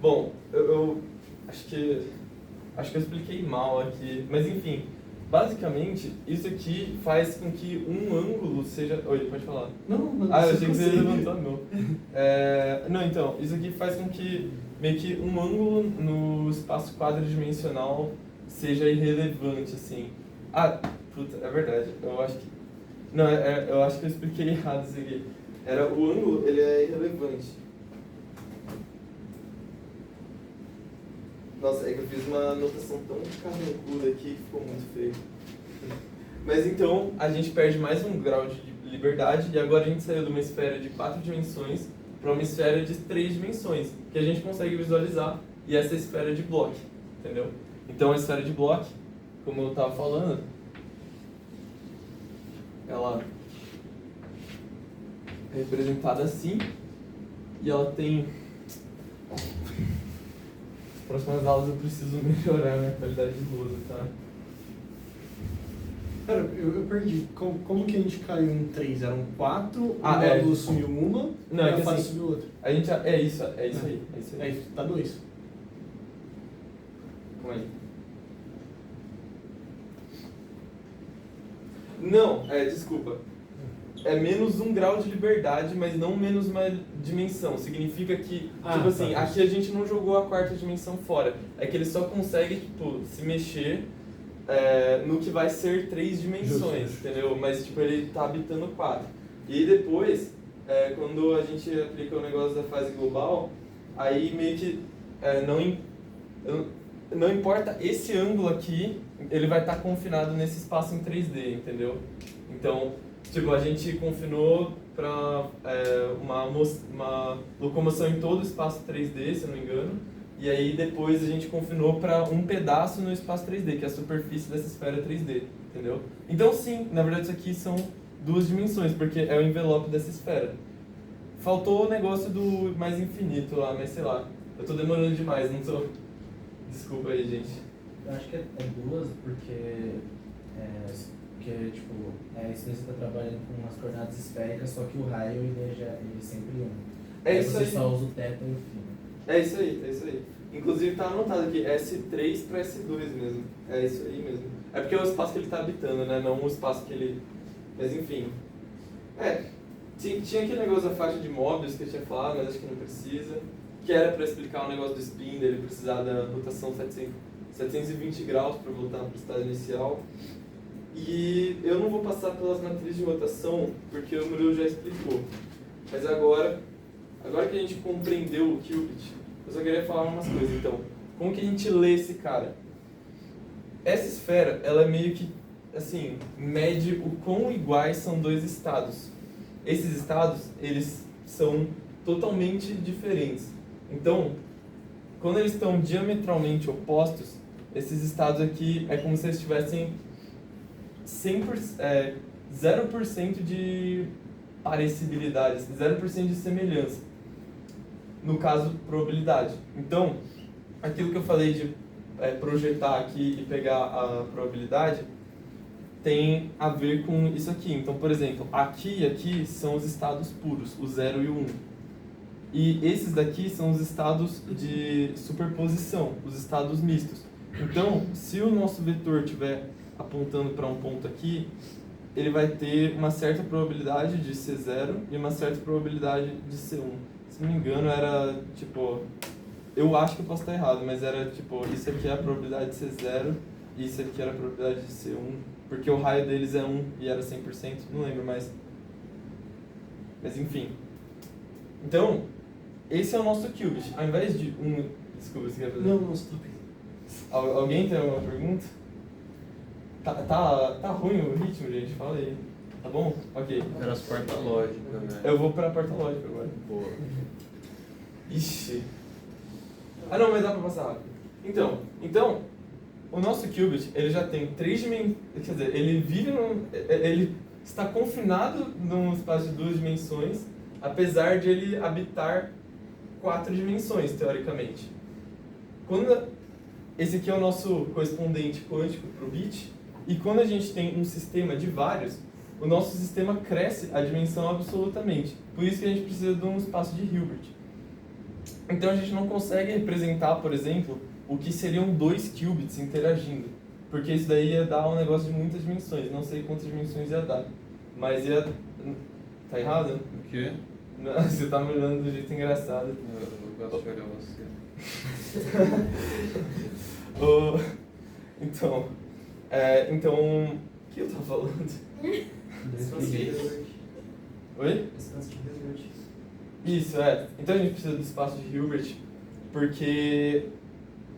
Bom, eu acho que eu expliquei mal aqui, mas enfim, basicamente isso aqui faz com que um ângulo seja... Oi, pode falar. Não, Eu achei que você levantou a mão. Não, então, isso aqui faz com que meio que um ângulo no espaço quadridimensional seja irrelevante, assim. Puta, é verdade, eu acho que... Não, eu acho que eu expliquei errado isso aqui. O ângulo, ele é irrelevante. Nossa, é que eu fiz uma anotação tão carrancuda aqui que ficou muito feio. Mas então, a gente perde mais um grau de liberdade e agora a gente saiu de uma esfera de 4 dimensões para uma esfera de 3 dimensões, que a gente consegue visualizar, e essa é a esfera de Bloch, entendeu? Então a esfera de Bloch, como eu estava falando, ela é representada assim, e ela tem... Nas próximas aulas eu preciso melhorar a minha qualidade de luz, tá? Cara, eu perdi. Como que a gente caiu em 3? Eram 4, o Ah, módulo sumiu uma Não, e é a que fase assim, subiu outra. A gente... É isso aí, é isso aí. É isso, tá 2. Calma aí. Não, desculpa. É menos 1 grau de liberdade, mas não menos uma dimensão. Significa que, tipo assim, tá. aqui a gente não jogou a 4ª dimensão fora. É que ele só consegue, tipo, se mexer no que vai ser 3 dimensões, Justo. entendeu? Mas, tipo, ele tá habitando 4. E depois, quando a gente aplica o negócio da fase global, aí meio que não importa esse ângulo aqui, ele vai estar confinado nesse espaço em 3D, entendeu? Então, tipo, a gente confinou para uma locomoção em todo o espaço 3D, se eu não me engano, e aí depois a gente confinou para um pedaço no espaço 3D, que é a superfície dessa esfera 3D, entendeu? Então sim, na verdade isso aqui são 2 dimensões, porque é o envelope dessa esfera. Faltou o negócio do mais infinito lá, mas sei lá, eu tô demorando demais, não tô... Desculpa aí, gente. Eu acho que é 2, porque tipo, isso daí você está trabalhando com umas coordenadas esféricas, só que o raio ele sempre 1. É isso você aí. só usa o θ e o φ. É isso aí. Inclusive tá anotado aqui, S3 para S2 mesmo. É isso aí mesmo. É porque é o espaço que ele tá habitando, né? Não o espaço que ele... Mas enfim. Tinha aquele negócio da faixa de Möbius que eu tinha falado, mas acho que não precisa. Que era para explicar o negócio do spin, dele precisar da rotação 720 graus para voltar para o estado inicial. E eu não vou passar pelas matrizes de rotação, porque o Murilo já explicou. Mas agora que a gente compreendeu o qubit, eu só queria falar umas coisas. Então, como que a gente lê esse cara? Essa esfera, ela é meio que, assim, mede o quão iguais são 2 estados. Esses estados, eles são totalmente diferentes. Então, quando eles estão diametralmente opostos, esses estados aqui é como se eles tivessem 0% de parecibilidade, 0% de semelhança. No caso, probabilidade. Então, aquilo que eu falei de projetar aqui e pegar a probabilidade tem a ver com isso aqui. Então, por exemplo, aqui e aqui são os estados puros, o 0 e o 1. E esses daqui são os estados de superposição, os estados mistos. Então, se o nosso vetor estiver apontando para um ponto aqui, ele vai ter uma certa probabilidade de ser 0 e uma certa probabilidade de ser 1. Se não me engano, era tipo... Eu acho que eu posso estar errado, mas era tipo... Isso aqui é a probabilidade de ser 0 e isso aqui era a probabilidade de ser 1. Porque o raio deles é 1 e era 100%, não lembro mais. Mas enfim. Então, esse é o nosso qubit. Ao invés de Desculpa, você quer fazer? Não, stop. Alguém tem alguma pergunta? Tá ruim o ritmo, gente? Fala aí. Tá bom? Ok. Era as portas lógicas, né? Eu vou pra porta lógica agora. Boa. Ixi. Não, mas dá pra passar rápido. Então, o nosso qubit, ele já tem 3 dimensões, quer dizer, ele está confinado num espaço de 2 dimensões, apesar de ele habitar 4 dimensões, teoricamente. Esse aqui é o nosso correspondente quântico para o bit, e quando a gente tem um sistema de vários, o nosso sistema cresce a dimensão absolutamente. Por isso que a gente precisa de um espaço de Hilbert. Então a gente não consegue representar, por exemplo, o que seriam 2 qubits interagindo, porque isso daí ia dar um negócio de muitas dimensões. Não sei quantas dimensões ia dar, mas ia... Tá errado? O quê? Não, você tá me olhando do jeito engraçado. Eu gosto de olhar você. Então, o que eu tava falando? Oi? Isso, Então a gente precisa do espaço de Hilbert, porque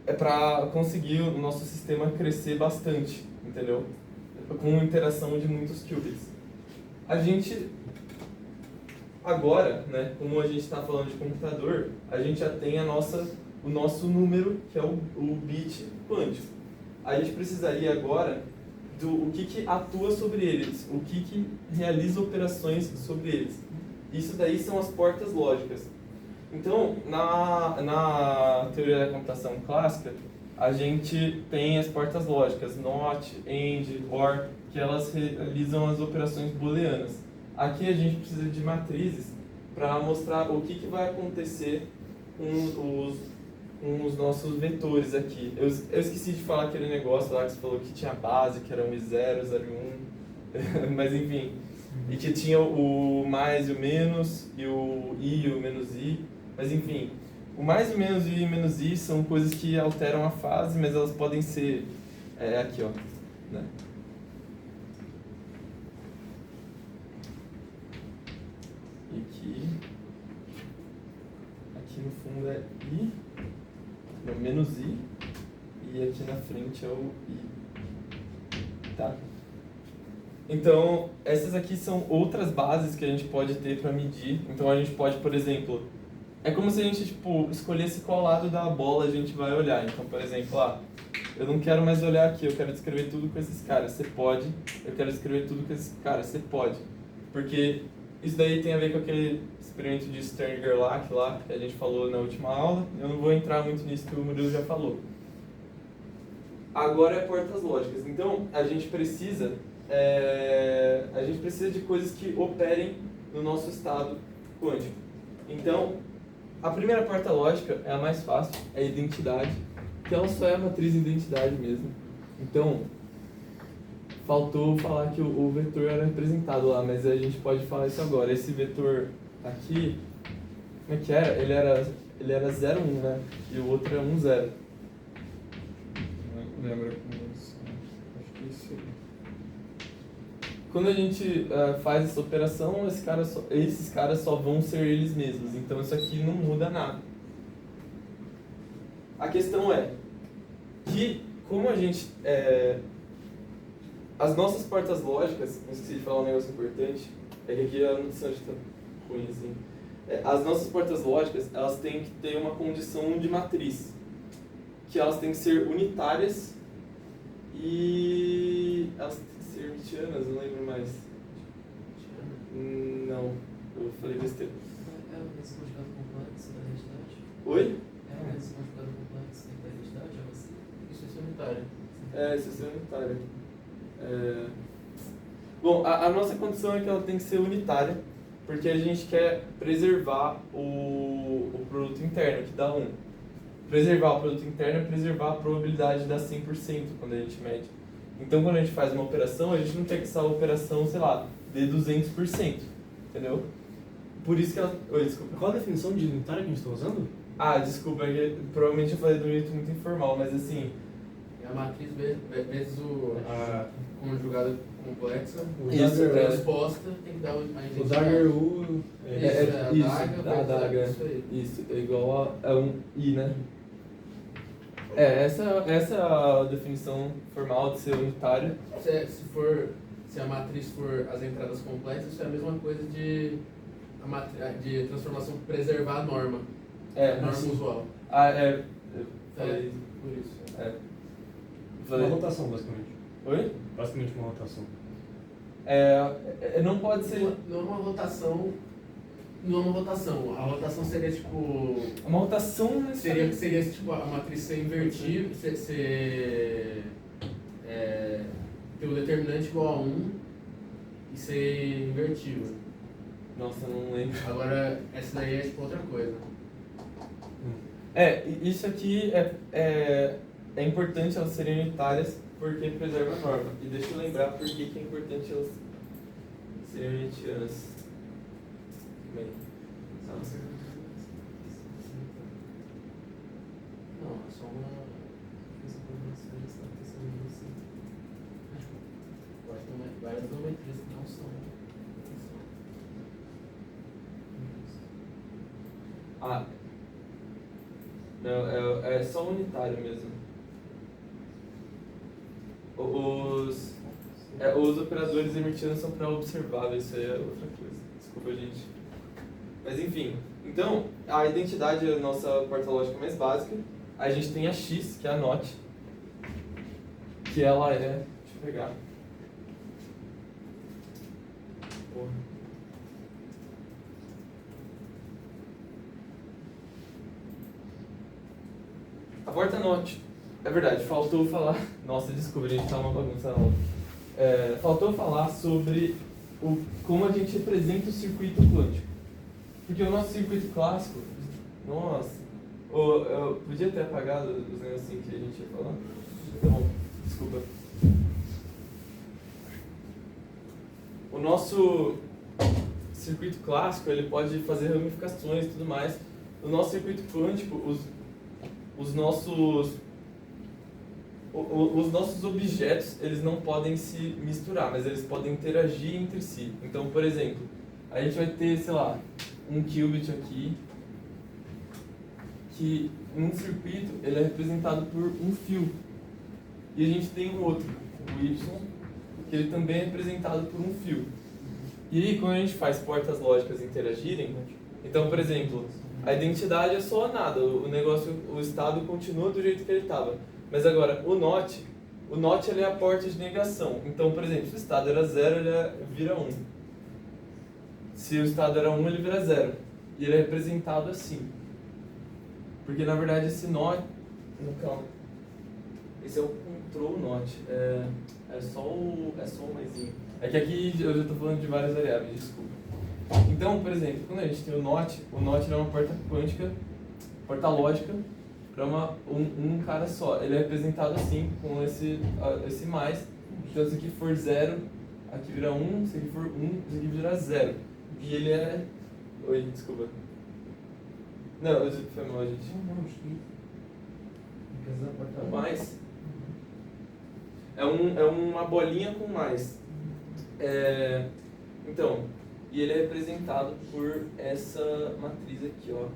é para conseguir o nosso sistema crescer bastante, entendeu? Com interação de muitos qubits. A gente, agora, né, como a gente está falando de computador, a gente já tem o nosso número, que é o bit quântico. A gente precisaria agora o que atua sobre eles, o que realiza operações sobre eles. Isso daí são as portas lógicas. Então, na teoria da computação clássica, a gente tem as portas lógicas, NOT, AND, OR, que elas realizam as operações booleanas. Aqui a gente precisa de matrizes para mostrar o que vai acontecer com os nossos vetores aqui. Eu esqueci de falar aquele negócio lá que você falou que tinha base, que era 1 e 0, 0 e 1. Mas enfim, e que tinha o mais e o menos, e o i e o menos i, mas enfim, o mais e o menos e menos i são coisas que alteram a fase, mas elas podem ser, aqui ó, né? E aqui no fundo é i, não, menos i, e aqui na frente é o i, tá? Então, essas aqui são outras bases que a gente pode ter para medir. Então, a gente pode, por exemplo, é como se a gente tipo, escolhesse qual lado da bola a gente vai olhar. Então, por exemplo, eu não quero mais olhar aqui, eu quero descrever tudo com esses caras. Você pode. Eu quero escrever tudo com esses caras. Você pode. Porque isso daí tem a ver com aquele experimento de Stern-Gerlach lá, que a gente falou na última aula. Eu não vou entrar muito nisso que o Murilo já falou. Agora é portas lógicas. Então, a gente precisa de coisas que operem no nosso estado quântico. Então, a primeira porta lógica é a mais fácil, é a identidade, que ela só é a matriz de identidade mesmo. Então, faltou falar que o vetor era representado lá, mas a gente pode falar isso agora. Esse vetor aqui, como é que era? Ele era 0, 1, né? E o outro é 1, 0. Não lembro como isso. Acho que isso. Quando a gente faz essa operação, esses caras só vão ser eles mesmos. Então isso aqui não muda nada. A questão é que, como a gente... as nossas portas lógicas, não esqueci de falar um negócio importante, é que aqui a notação está ruim assim. As nossas portas lógicas, elas têm que ter uma condição de matriz, que elas têm que ser unitárias e elas têm que ser hermitianas, não lembro mais. Não, eu falei besteira. É o significado complexo da identidade? Oi? É o significado complexo da identidade, é você? Isso é unitário. Isso é unitário. Bom, a nossa condição é que ela tem que ser unitária, porque a gente quer preservar o produto interno, que dá 1. Preservar o produto interno é preservar a probabilidade de dar 100% quando a gente mede. Então, quando a gente faz uma operação, a gente não quer que essa operação, sei lá, dê 200%, entendeu? Por isso que ela... Oi, desculpa. Qual a definição de unitário que a gente está usando? Desculpa, provavelmente eu falei de um jeito muito informal, mas assim... É a matriz vezes a conjugada complexa. Isso, A resposta tem que dar a O identidade. Dagger U... Isso, a adaga. Isso, é igual a um I, né? Essa é a definição formal de ser unitário. Se a matriz for as entradas complexas, isso é a mesma coisa de transformação preservar a norma. A norma usual. Falei. Por isso. Falei. Uma rotação, basicamente. Oi? Basicamente uma rotação. Não pode ser... Não é uma rotação. Não é uma rotação. A rotação seria tipo. Uma rotação, né? Seria tipo a matriz ser invertida, ter o determinante igual a 1 e ser invertível. Nossa, não lembro. Agora, essa daí é tipo outra coisa. Isso aqui é importante elas serem unitárias porque preserva a norma. E deixa eu lembrar por que é importante elas serem unitianas. Bem, Não, é só uma. Pode ter várias geometrias que não são. Não, é só unitário mesmo. Os operadores hermitianos são para observáveis, isso aí é outra coisa. Desculpa, gente. Mas enfim, então, a identidade é a nossa porta lógica mais básica. A gente tem a X, que é a NOT, que ela é... Deixa eu pegar. Porra. A porta NOT. É verdade, faltou falar... Nossa, desculpa, a gente tá uma bagunça na aula. Faltou falar sobre como a gente representa o circuito quântico. Porque o nosso circuito clássico... Nossa... eu podia ter apagado os negocinhos que a gente ia falar? Tá bom, desculpa. nosso circuito clássico, ele pode fazer ramificações e tudo mais. No nosso circuito quântico, os nossos objetos, eles não podem se misturar, mas eles podem interagir entre si. Então, por exemplo, a gente vai ter, sei lá, um qubit aqui, que um circuito ele é representado por um fio. E a gente tem um outro, o Y, que ele também é representado por um fio. E aí, quando a gente faz portas lógicas interagirem, então, por exemplo, a identidade é só nada, o negócio, o estado continua do jeito que ele estava. Mas agora, o NOT ele é a porta de negação. Então, por exemplo, se o estado era 0, ele vira 1. Se o estado era 1, ele vira 0. E ele é representado assim. Porque, na verdade, esse NOT... Não, calma. Esse é o control NOT. É só o maisinho. É que aqui eu já estou falando de várias variáveis, desculpa. Então, por exemplo, quando a gente tem o NOT é uma porta quântica, porta lógica, para um cara só. Ele é representado assim, com esse mais. Então, se aqui for 0, aqui vira 1, se aqui for 1, isso aqui vira 0. E ele é... Oi, desculpa. Não, foi mal, gente. Mais. É uma bolinha com mais. Então, e ele é representado por essa matriz aqui, ó.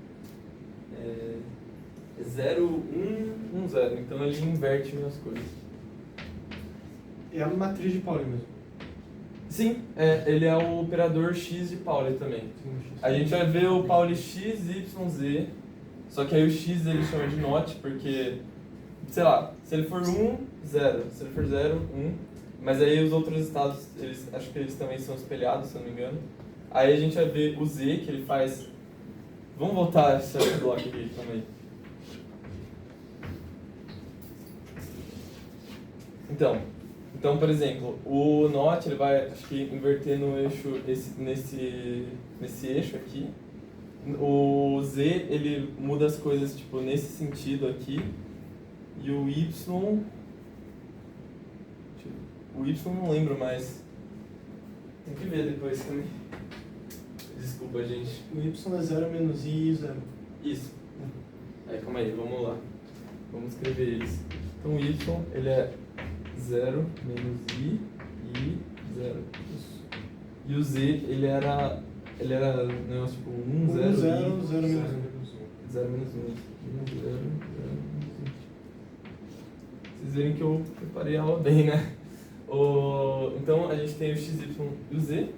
0, 1, 1, 0. Então ele inverte as coisas. É a matriz de Pauli mesmo. Sim, ele é o operador X de Pauli também. A gente vai ver o Pauli X, Y, Z. Só que aí o X ele chama de NOT, porque, sei lá, se ele for 1, 0. Se ele for 0, 1. Mas aí os outros estados, acho que eles também são espelhados, se eu não me engano. Aí a gente vai ver o Z, que ele faz... Vamos voltar esse bloco aqui também. Então, por exemplo, o NOT ele vai, acho que, inverter no eixo, nesse eixo aqui. O Z, ele muda as coisas, tipo, nesse sentido aqui. E o Y... O Y eu não lembro mais. Tem que ver depois também. Desculpa, gente. O Y é 0 menos I e 0. Isso. Calma aí, vamos lá. Vamos escrever eles. Então o Y, ele é 0 menos I e 0. Isso. E o Z, ele era negócio tipo 1, 0, 0, 0 menos 1. 0 menos 1. 1, 0, 0, 1. Vocês verem que eu preparei a aula bem, né? Então a gente tem o XY e o Z.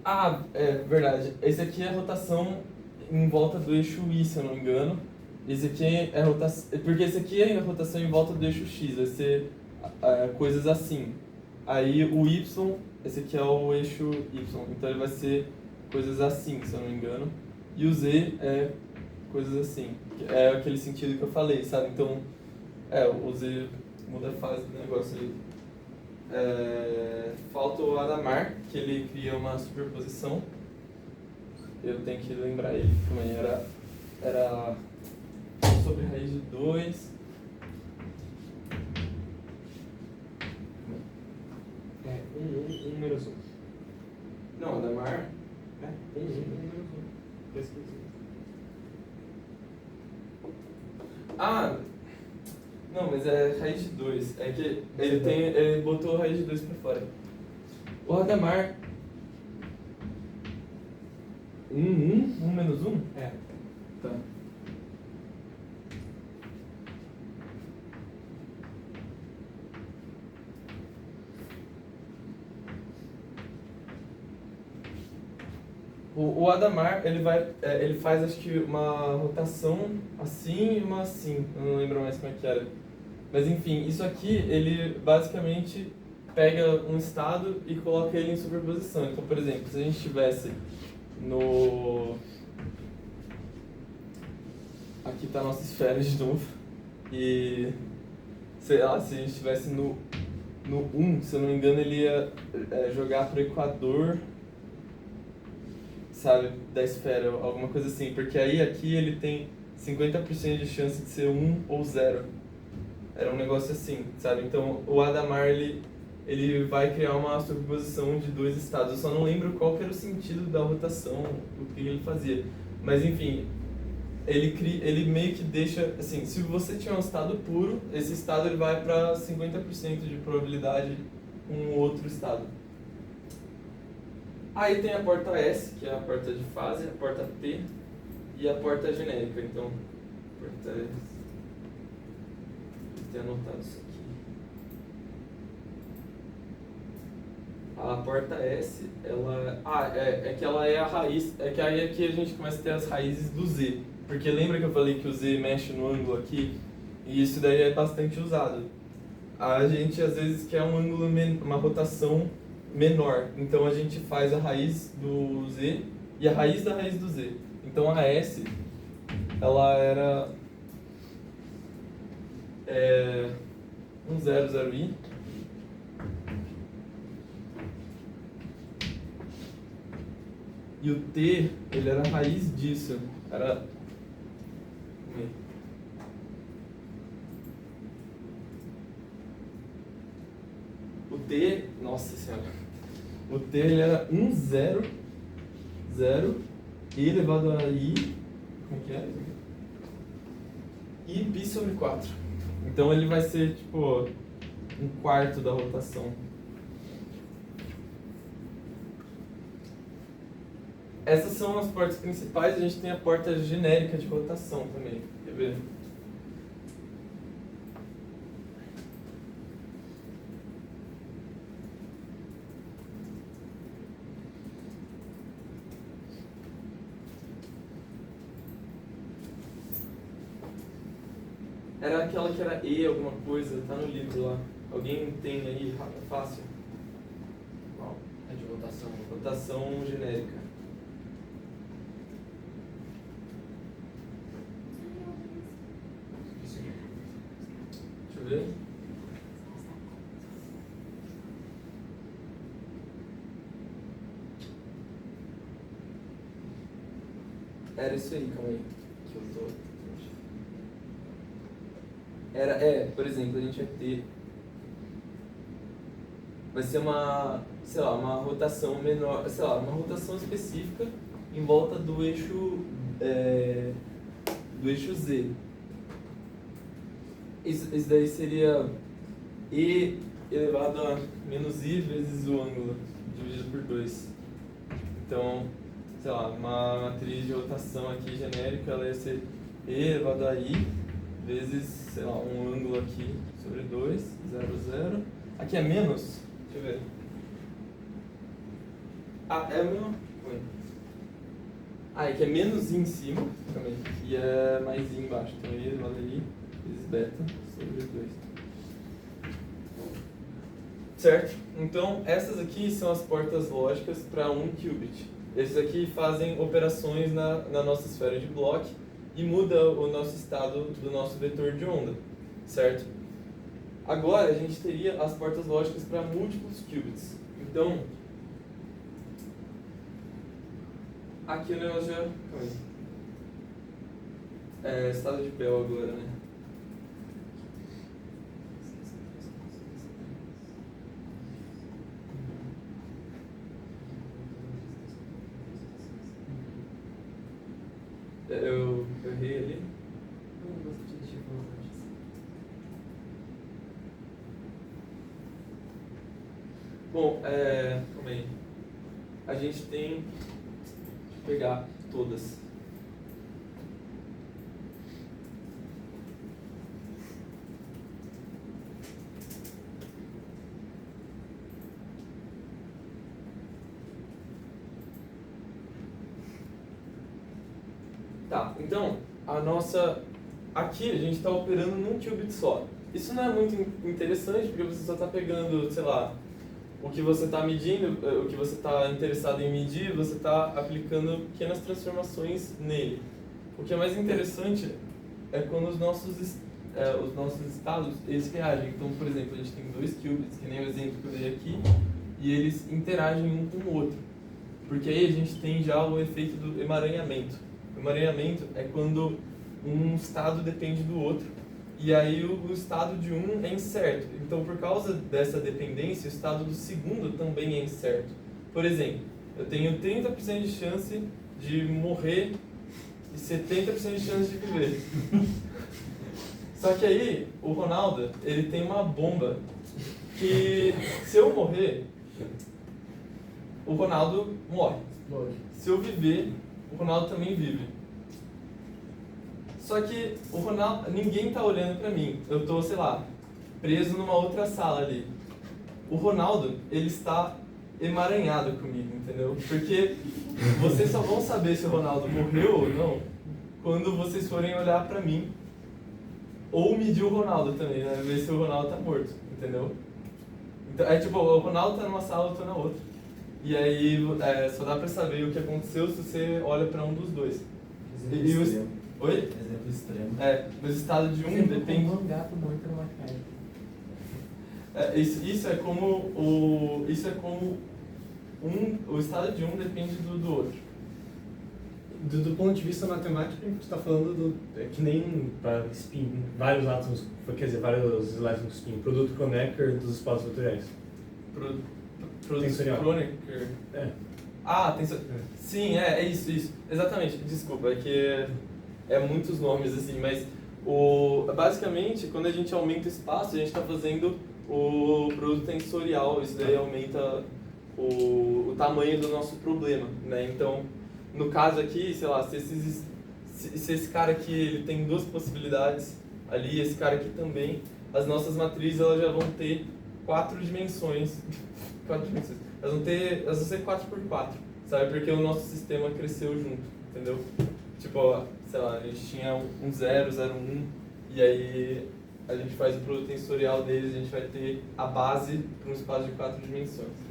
Ah, verdade. Esse aqui é a rotação em volta do eixo Y, se eu não me engano. Esse aqui é a rotação... Porque esse aqui é a rotação em volta do eixo X, vai ser coisas assim. Aí o Y, esse aqui é o eixo Y, então ele vai ser coisas assim, se eu não me engano. E o Z é coisas assim. É aquele sentido que eu falei, sabe? Então, o Z muda a fase do negócio ali. Falta o Hadamard, que ele cria uma superposição. Eu tenho que lembrar ele também. Era sobre raiz de 2. Um menos 1. Não, Hadamard. 1 menos 1. Ah! Não, mas é raiz de 2. É que ele botou raiz de 2 pra fora. O Hadamard. 1 menos 1? Tá. O Hadamard, ele faz, acho que, uma rotação assim e uma assim. Eu não lembro mais como é que era. Mas, enfim, isso aqui, ele basicamente pega um estado e coloca ele em superposição. Então, por exemplo, se a gente tivesse no... Aqui está a nossa esfera de novo. E, sei lá, se a gente estivesse no 1, se eu não me engano, ele ia jogar para o equador, sabe, da esfera, alguma coisa assim. Porque aí aqui ele tem 50% de chance de ser 1 ou 0. Era um negócio assim, sabe? Então o Hadamard, ele vai criar uma sobreposição de dois estados. Eu só não lembro qual que era o sentido da rotação, o que ele fazia. Mas enfim, ele meio que deixa, assim, se você tiver um estado puro, esse estado ele vai para 50% de probabilidade com um outro estado. Aí tem a porta S, que é a porta de fase, a porta P e a porta genérica. Então, porta S. Vou ter anotado isso aqui. A porta S, ela... é que ela é a raiz... É que aí aqui a gente começa a ter as raízes do Z. Porque lembra que eu falei que o Z mexe no ângulo aqui? E isso daí é bastante usado. A gente às vezes quer um ângulo, uma rotação menor. Então a gente faz a raiz do Z e a raiz da raiz do Z. Então a S, ela era 100i. E o T, ele era a raiz disso. Era... O T, nossa senhora. O T, ele era 100 i elevado a i... Como que é? I pi sobre 4. Então ele vai ser, tipo, 1/4 da rotação. Essas são as portas principais. A gente tem a porta genérica de rotação também. Quer ver? Era aquela que era E alguma coisa, tá no livro lá. Alguém tem aí, fácil? Qual? É de rotação. Rotação genérica. Deixa eu ver. Era isso aí, calma aí. Que eu tô... por exemplo, a gente vai ter... Vai ser uma, sei lá, uma rotação menor, sei lá, uma rotação específica em volta do eixo Z. Isso daí seria E elevado a menos I vezes o ângulo, dividido por 2. Então, sei lá, uma matriz de rotação aqui genérica, ela ia ser E elevado a I vezes, sei lá, um ângulo aqui sobre 2, 0. Aqui é menos, deixa eu ver. É o mesmo? Aqui é menos I em cima, também, e é mais I embaixo. Então, I elevado a I vezes beta sobre 2. Certo? Então, essas aqui são as portas lógicas para um qubit. Esses aqui fazem operações na nossa esfera de Bloch e muda o nosso estado do nosso vetor de onda, certo? Agora a gente teria as portas lógicas para múltiplos qubits. Então, aqui o negócio já... estado de Bell agora, né? Eu errei ali. Bom, calma aí. A gente tem... Deixa eu pegar todas. Tá, então, a nossa... Aqui a gente está operando num qubit só. Isso não é muito interessante, porque você só está pegando, sei lá, o que você está medindo, o que você está interessado em medir, você está aplicando pequenas transformações nele. O que é mais interessante é quando os nossos estados, eles reagem. Então, por exemplo, a gente tem dois qubits, que nem o exemplo que eu dei aqui, e eles interagem um com o outro. Porque aí a gente tem já o efeito do emaranhamento. O emaranhamento é quando um estado depende do outro e aí o estado de um é incerto. Então, por causa dessa dependência, o estado do segundo também é incerto. Por exemplo, eu tenho 30% de chance de morrer e 70% de chance de viver. Só que aí, o Ronaldo, ele tem uma bomba que, se eu morrer, o Ronaldo morre. Se eu viver, o Ronaldo também vive. Só que o Ronaldo, ninguém tá olhando pra mim. Eu tô, sei lá, preso numa outra sala ali. O Ronaldo, ele está emaranhado comigo, entendeu? Porque vocês só vão saber se o Ronaldo morreu ou não quando vocês forem olhar pra mim ou medir o Ronaldo também, né? Ver se o Ronaldo tá morto, entendeu? Então, é tipo, o Ronaldo tá numa sala, eu tô na outra. E aí, só dá pra saber o que aconteceu se você olha pra um dos dois. Exemplo extremo. Oi? Exemplo extremo. Mas o estado de um Sempre depende... como um gato morto numa caixa. Isso é como o estado de um depende do outro. Do ponto de vista matemático, a gente está falando que nem para spin, vários átomos, quer dizer, vários elétrons com spin, produto Kronecker dos espaços vetoriais. Produto Tensorial. Kronecker. É. Sim, é isso. Exatamente, desculpa, é que é muitos nomes assim, mas basicamente, quando a gente aumenta o espaço, a gente está fazendo o produto tensorial, isso daí aumenta o tamanho do nosso problema, né? Então, no caso aqui, sei lá, se esse cara aqui ele tem duas possibilidades ali, esse cara aqui também, as nossas matrizes elas já vão ter 4 dimensões. Elas vão ser 4x4, sabe? Porque o nosso sistema cresceu junto, entendeu? Tipo, sei lá, a gente tinha um 0, 0, 1, e aí a gente faz o produto tensorial deles, a gente vai ter a base para um espaço de 4 dimensões.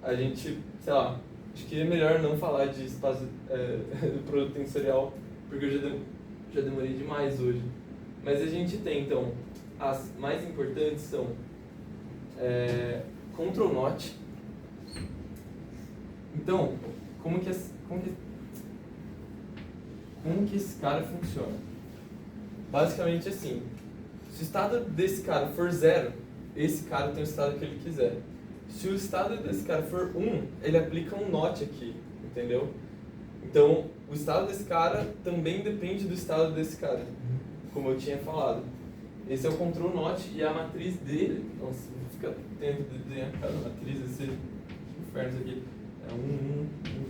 A gente, sei lá, acho que é melhor não falar de espaço do produto tensorial, porque eu já demorei demais hoje. Mas a gente tem, então, as mais importantes são Control Not. Então, como que esse cara funciona? Basicamente assim, se o estado desse cara for 0, esse cara tem o estado que ele quiser. Se o estado desse cara for 1, ele aplica um NOT aqui, entendeu? Então, o estado desse cara também depende do estado desse cara, como eu tinha falado. Esse é o control NOT e a matriz dele, nossa, vou ficar tendo de desenhar cada matriz, esse inferno isso aqui. É 1, 1,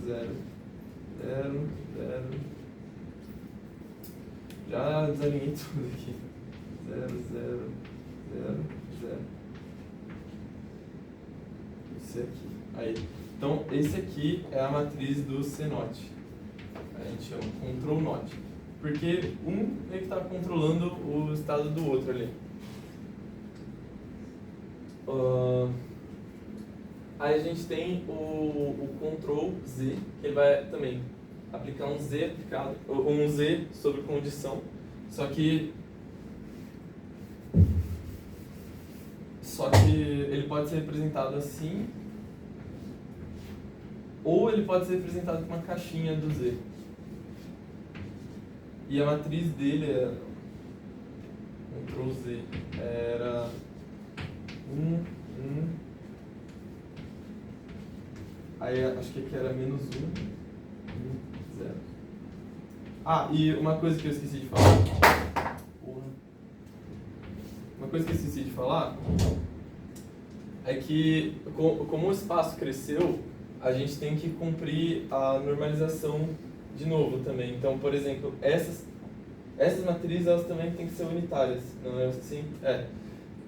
1, 0, 0, 0. Já desalinhei tudo aqui. 0, 0, 0, 0. Esse aqui. Aí. Então, esse aqui é a matriz do CNOT. A gente chama Control NOT. Porque um é que está controlando o estado do outro ali. Aí a gente tem o Control Z, que ele vai também aplicar um Z aplicado, ou um Z sobre condição, só que ele pode ser representado assim, ou ele pode ser representado com uma caixinha do Z. E a matriz dele é Ctrl Z, era 1, 1, aí acho que aqui era menos 1, 1, 0. Ah, e uma coisa que eu esqueci de falar. Uma coisa que eu esqueci de falar é que, como o espaço cresceu, a gente tem que cumprir a normalização de novo também. Então, por exemplo, essas matrizes elas também têm que ser unitárias, não é assim?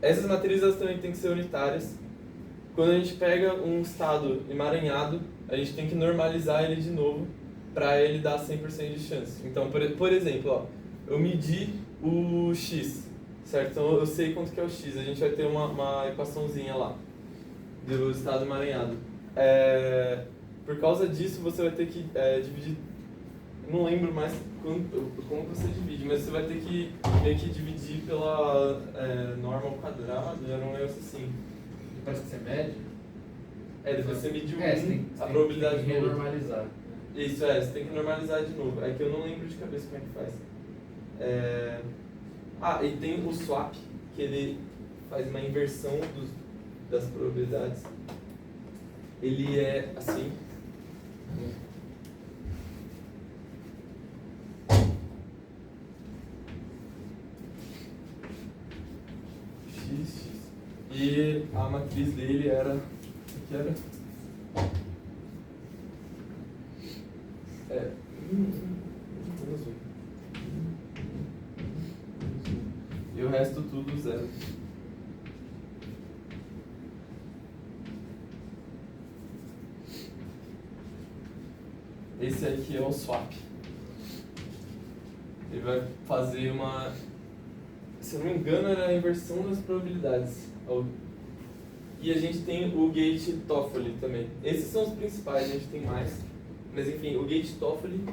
Essas matrizes elas também têm que ser unitárias. Quando a gente pega um estado emaranhado, a gente tem que normalizar ele de novo para ele dar 100% de chance. Então, por exemplo, ó, eu medi o x, certo? Então eu sei quanto que é o x, a gente vai ter uma equaçãozinha lá do estado emaranhado. Por causa disso, você vai ter que dividir, não lembro mais como você divide, mas você vai ter que meio que dividir pela norma ao quadrado, era um negócio assim. Depois que você mede? Depois você mediu a tem probabilidade que do outro. normalizar. Isso, você tem que normalizar de novo. É que eu não lembro de cabeça como é que faz. Ah, e tem o swap, que ele faz uma inversão das probabilidades. Ele é assim. X. E a matriz dele era. O que era? E o resto tudo zero. Esse aqui é o swap. Ele vai fazer uma... Se eu não me engano, era a inversão das probabilidades. E a gente tem o gate Toffoli também. Esses são os principais, a gente tem mais. Mas enfim, o gate Toffoli...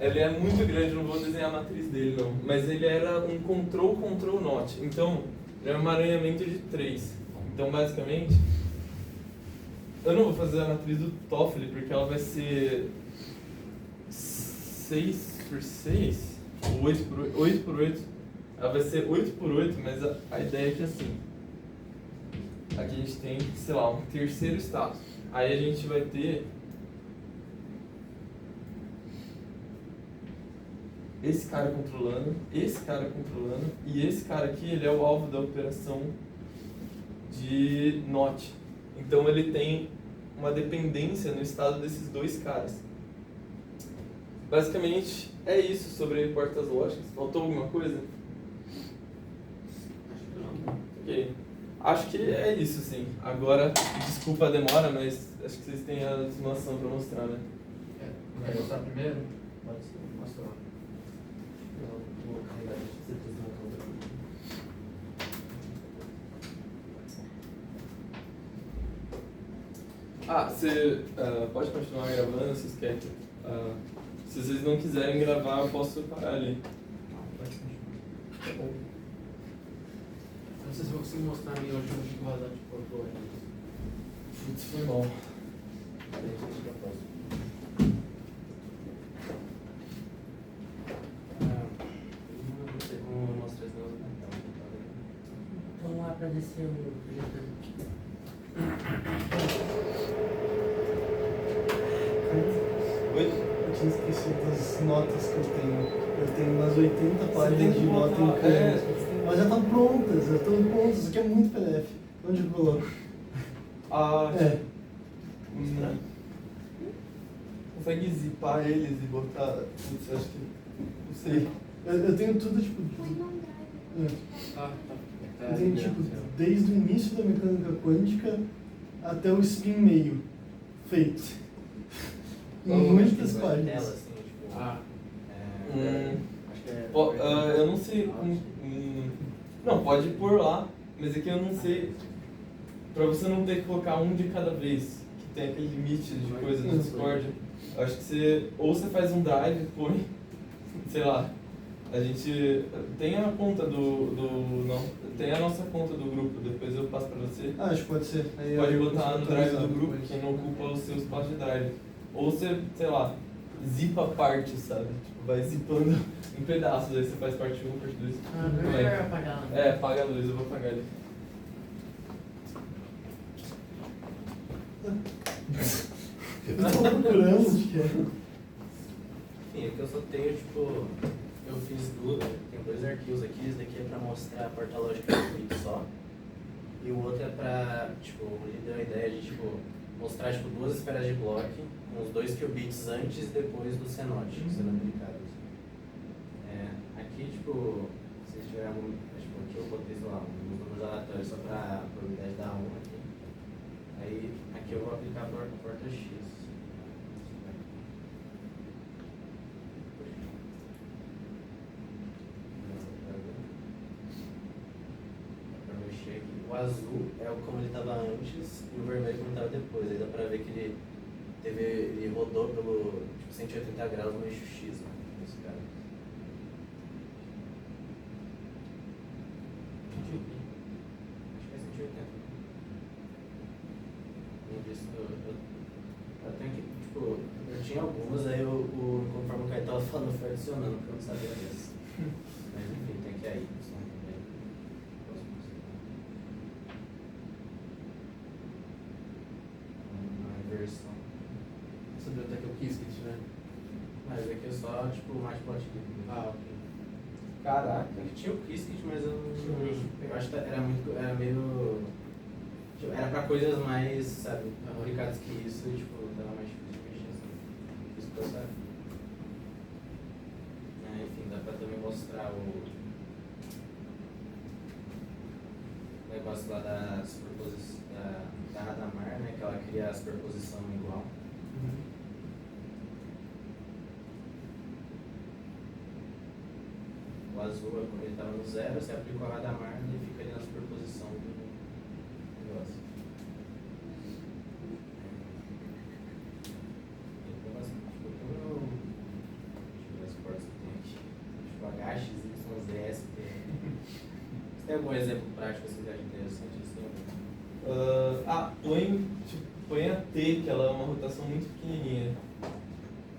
Ele é muito grande, não vou desenhar a matriz dele não. Mas ele era um control not. Então, ele é um emaranhamento de 3. Então, basicamente... Eu não vou fazer a matriz do Toffoli, porque ela vai ser 6 por 6, ou 8 por 8. Ela vai ser 8 por 8, mas a ideia é que assim, aqui a gente tem, sei lá, um terceiro estado. Aí a gente vai ter esse cara controlando, e esse cara aqui, ele é o alvo da operação de NOT. Então ele tem uma dependência no estado desses dois caras. Basicamente é isso sobre portas lógicas. Faltou alguma coisa? Ok. Acho que é isso, sim. Agora, desculpa a demora, mas acho que vocês têm a simulação para mostrar, né? Vai mostrar primeiro? Pode ser. Mostra lá. Eu vou carregar esse desmontador. Você pode continuar gravando se vocês querem. Se vocês não quiserem gravar, eu posso parar ali. Pode continuar. Tá bom. Não sei se eu consigo mostrar a minha última que vazar de porto. Putz, foi mal. Vamos mostrar esse negócio. Vamos lá pra descer o projetor. Oi? Eu tinha esquecido das notas que eu tenho. Eu tenho umas 80 páginas de nota em colocar- Canvas. Mas já estão prontas, Isso aqui é muito PDF. Onde eu coloco? É. Consegue zipar eles e botar. Putz, acho que. Não sei. Eu tenho tudo, tipo. Ah, tá. Eu tenho, tipo, desde o início da mecânica quântica até o spin meio feito. Em muitas páginas. Tela, assim, tipo, Ah, acho que é. Eu não sei. Não, pode pôr lá, mas aqui eu não sei. Pra você não ter que colocar um de cada vez, que tem aquele limite de coisa no Discord. Eu acho que você. Ou você faz um drive, põe. Sei lá. A gente tem a conta não, tem a nossa conta do grupo, depois eu passo pra você. Acho que pode ser. Aí Pode eu botar no consigo drive atualizar do grupo, depois. que não ocupa o seu espaço de drive. Ou você, sei lá, zipa parte, sabe? Tipo, vai zipando em pedaços, aí você faz parte 1, parte 2. Não é melhor apagar, né? É, apaga a luz, eu vou apagar ele. Eu tô procurando onde que é. Enfim, é que eu só tenho, tipo, eu fiz duas, tenho dois arquivos aqui, esse daqui é pra mostrar a porta lógica de bit só, e o outro é pra, tipo, ele deu a ideia de, tipo, mostrar, tipo, duas esferas de bloco, com os 2 qubits antes e depois do CNOT, sendo aplicados. Aqui, tipo, se vocês tiverem algum, tipo, aqui eu botei, sei lá, uns números aleatórios só pra probabilidade dar 1 aqui, aí aqui eu vou aplicar a porta X. O azul é como ele estava antes e o vermelho como estava depois. Aí dá pra ver que ele rodou pelo tipo, 180 graus no eixo X, né? Esse cara. Acho que é 180. Eu tenho que, tipo, eu tinha algumas, aí conforme o Caio tava falando, eu fui adicionando, porque eu não sabia dessa. Mas enfim, tem que aí, só também. Posso mostrar. Uma inversão. Essa biblioteca é o Qiskit, né? Mas aqui é só tipo o matplotlib. Ah, ok. Caraca. Tinha o Qiskit, mas eu Tinha o não. lixo. Eu acho que era meio. Tipo, era pra coisas mais, sabe, complicadas que isso e tipo, dava mais difícil de mexer, sabe? Isso que eu sabe. Enfim, dá pra também mostrar o negócio lá da superposição da Hadamard, né? Que ela cria a superposição igual. O azul é quando ele estava no zero, você aplica o Hadamard e ele fica ali na superposição do negócio. Deixa eu ver as portas que tem aqui. Tipo H, X, Y, Z, S, T. Você tem algum exemplo prático assim que acha interessante? Isso tem algum? Põe a T, que ela é uma rotação muito pequenininha.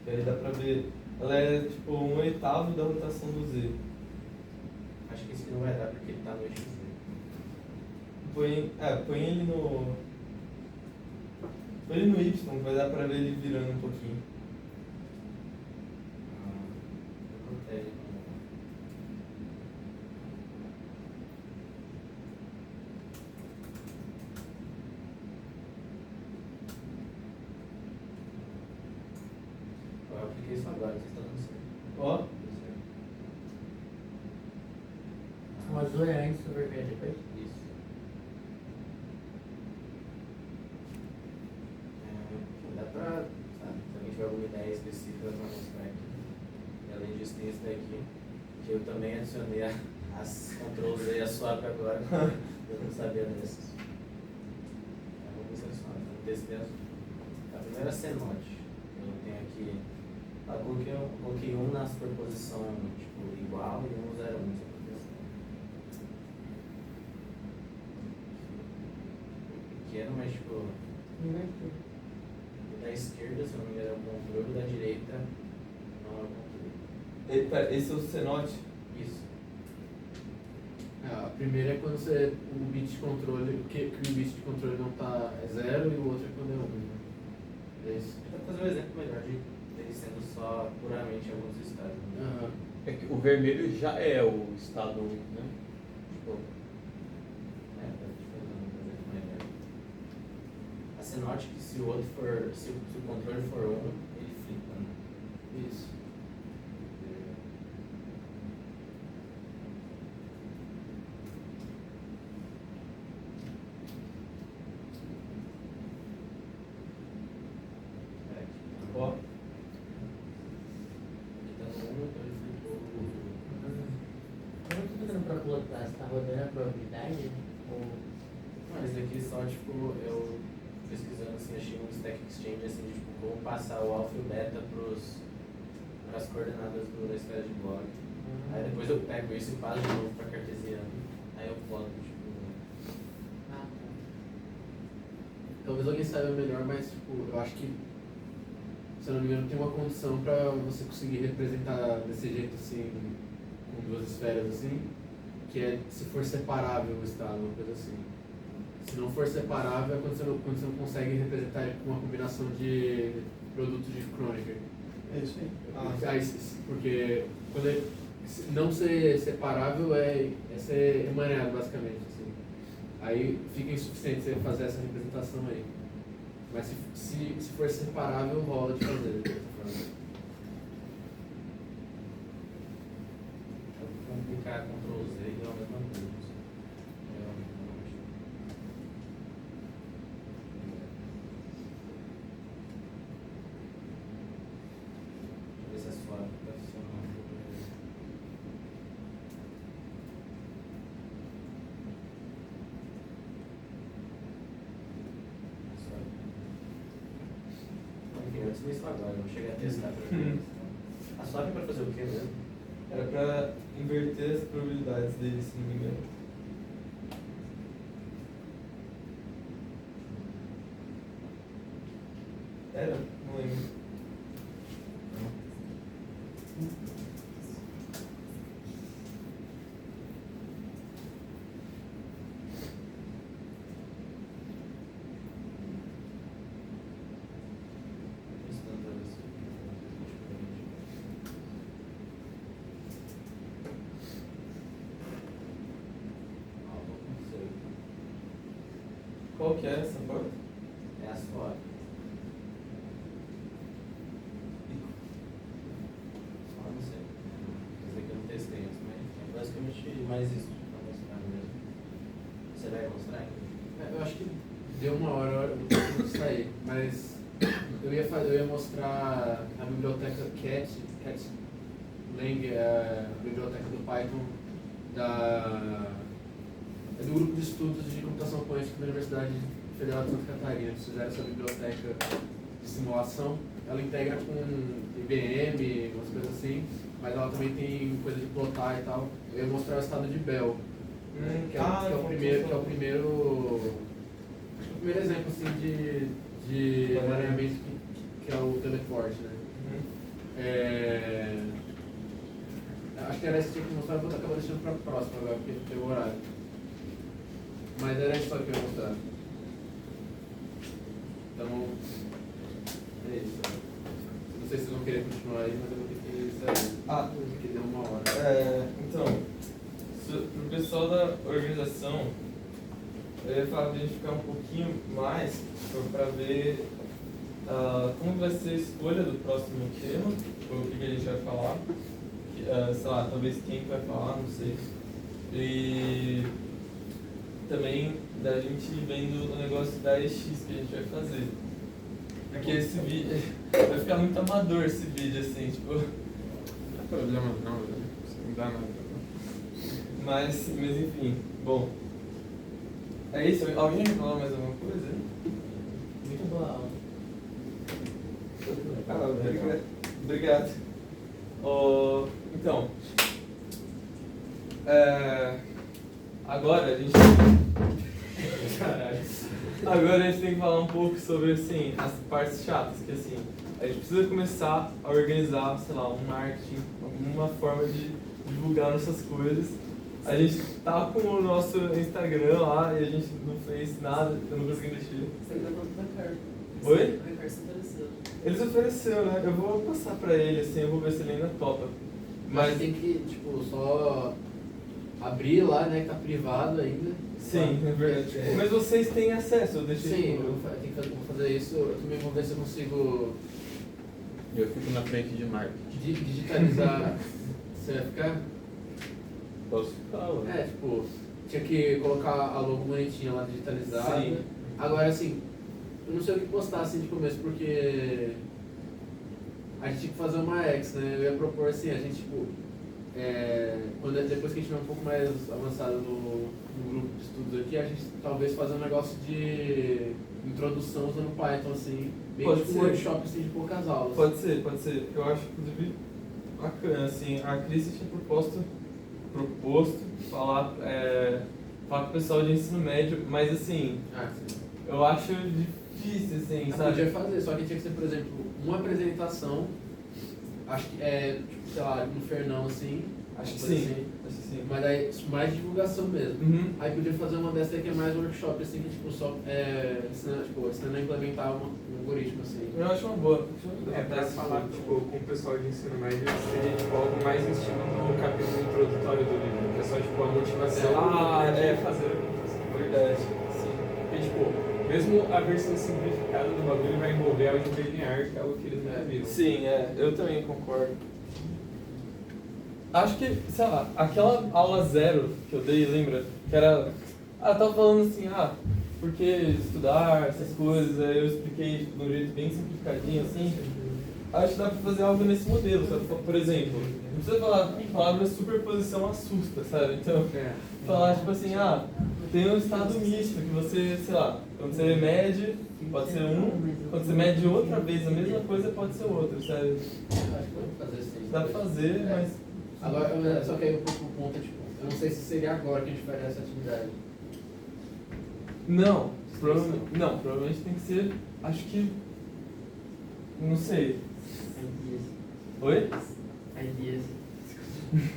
Que aí dá pra ver. Ela é tipo 1/8 da rotação do Z. Acho que esse não vai dar porque ele está no eixo Z. Põe ele no. Põe ele no Y, que vai dar pra ver ele virando um pouquinho. Não protege. Eu apliquei isso agora, não sei se está dando certo. Ó, Deu certo. O azul é antes do vermelho depois? Isso. Dá pra, sabe, se alguém tiver alguma ideia específica, dá pra mostrar aqui. E além disso, tem esse daqui, que eu também adicionei as Ctrl Z e a swap agora, eu não sabia dessas. Vamos selecionar, então desse mesmo. A primeira é C-Note. Eu tenho aqui, eu coloquei um na superposição tipo, igual e um no 0,1 na superposição. Pequeno, mas tipo, o da esquerda, se eu não me engano, é o controle, o da direita não é o controle. esse é o C-Note. Isso. A primeira é quando o bit de controle, que o bit de controle não tá é 0 e o outro é quando é 1. Né? É isso. Dá pra fazer um exemplo melhor dele sendo só puramente alguns estados. Né? Aham. É que o vermelho já é o estado 1, né? Tipo, Dá pra fazer um exemplo melhor. A C-Note que se o outro for, se o controle for 1, ele flipa, né? Isso. Ó. Aqui tá no 1, então ele flipou o. Como é que você tá fazendo pra plotar? Você tá rodando a probabilidade? Ou... Não, esse daqui só, tipo, eu pesquisando assim, achei um stack exchange assim, de, tipo, como passar o alpha e o beta pras coordenadas da esfera de block. Aí depois eu pego isso e passo de novo pra cartesiano. Aí eu ploto, tipo. Ah, tá. Talvez alguém saiba melhor, mas tipo, eu acho que, se eu não me engano, tem uma condição pra você conseguir representar desse jeito assim, com duas esferas assim, que é se for separável o estado, uma coisa assim. Se não for separável é quando você não consegue representar ele com uma combinação de produtos de Kronecker. É isso aí. Porque quando não ser separável é ser emaranhado, basicamente. Assim. Aí fica insuficiente você fazer essa representação aí. Mas se for separável, rola de fazer dessa forma. Vamos clicar Ctrl Z e é a mesma coisa. Deixa eu ver se a sua está funcionando. Enfim, eu ensinei isso agora, não cheguei a testar pra ver. A swap é pra fazer o quê mesmo? Era pra inverter as probabilidades dele, se não me engano. Era? Não lembro. Qual que é essa porta? É a sua. Não sei. Esse aqui eu não testei antes, mas é basicamente mais isso pra mostrar mesmo. Você vai mostrar? Eu acho que deu uma hora de sair, mas eu ia mostrar a biblioteca Cat Lang, a biblioteca do Python é do grupo de estudos de computação quântica da Universidade Federal de Santa Catarina. Eles fizeram essa biblioteca de simulação. Ela integra com IBM, umas coisas assim, mas ela também tem coisa de plotar e tal. Eu ia mostrar o estado de Bell, né, que é o primeiro exemplo assim, de emaranhamento que é o teleporte, né? Acho que era isso que tinha que mostrar, vou acabar deixando para a próxima agora, porque tem o horário. Mas era isso que eu ia mostrar. Então, é isso. Não sei se vocês vão querer continuar aí, mas eu vou ter que sair. Porque deu uma hora. Então, pro pessoal da organização, eu ia falar pra gente ficar um pouquinho mais para ver como vai ser a escolha do próximo tema, ou o que a gente vai falar. Sei lá, talvez quem vai falar, não sei. E também da gente vendo o negócio da EX que a gente vai fazer. Porque esse vídeo vai ficar muito amador esse vídeo, assim, tipo. Não é problema não, velho. Não dá nada. Mas enfim, bom. É isso? Alguém vai falar mais alguma coisa? Muito boa aula. Obrigado. Então, agora a gente tem que falar um pouco sobre assim, as partes chatas, que assim, a gente precisa começar a organizar, sei lá, um marketing, alguma forma de divulgar nossas coisas. A gente tá com o nosso Instagram lá e a gente não fez nada, eu não consegui mexer. Oi? Eles ofereceram, né? Eu vou passar pra ele, assim, eu vou ver se ele ainda topa. Mas tem que, tipo, só abrir lá, né, que tá privado ainda. Sim, é verdade. Mas vocês têm acesso, eu deixei. Sim, eu vou fazer isso. Eu também vou ver se eu consigo Eu fico na frente de marketing. digitalizar. Você vai ficar? Posso ficar, ué. Tipo, tinha que colocar a logo bonitinha lá digitalizada. Sim. Agora, assim, eu não sei o que postar assim de começo, porque a gente tinha que fazer uma X, né? Eu ia propor assim, a gente, tipo, depois que a gente tiver um pouco mais avançado no grupo de estudos aqui, a gente talvez fazer um negócio de introdução usando Python, assim, bem Pode tipo ser. um workshop assim, de poucas aulas. Pode ser. Eu acho, inclusive, bacana, assim, a Cris tinha proposto falar com o pessoal de ensino médio, mas assim, Sim. eu acho difícil, assim, sabe? Podia fazer, só que tinha que ser, por exemplo, uma apresentação, acho que tipo, sei lá, no Fernão, assim. Acho que coisa sim. assim. Acho que sim. Mas aí, mais divulgação mesmo. Uhum. Aí podia fazer uma dessa aí que é mais workshop, assim, que tipo, só ensinando a implementar um algoritmo, assim. Eu acho uma boa. Pra falar tipo, com o pessoal de ensino médio, seria tipo, algo mais estilo no capítulo introdutório do livro, que é só tipo, a motivação fazer. Verdade, sim. Porque, tipo, mesmo a versão simplificada do bagulho vai envolver álgebra linear, que é algo que eles nunca viram. Sim, eu também concordo. Acho que, sei lá, aquela aula 0 que eu dei, lembra? Que era. Eu tava falando assim, por que estudar, essas coisas, aí eu expliquei tipo, de um jeito bem simplificadinho, assim. Acho que dá pra fazer algo nesse modelo, sabe? Por exemplo, não precisa falar palavra superposição assusta, sabe? Então, falar tipo assim, tem um estado misto que você, sei lá, quando você mede, pode ser quando você mede outra vez a mesma coisa, pode ser outra, sabe? Acho que pode fazer assim. Dá pra fazer, mas. Agora, só que aí o ponto é, tipo, eu não sei se seria agora que a gente faria essa atividade. Não, provavelmente tem que ser, acho que. Não sei. Oi? Ideas.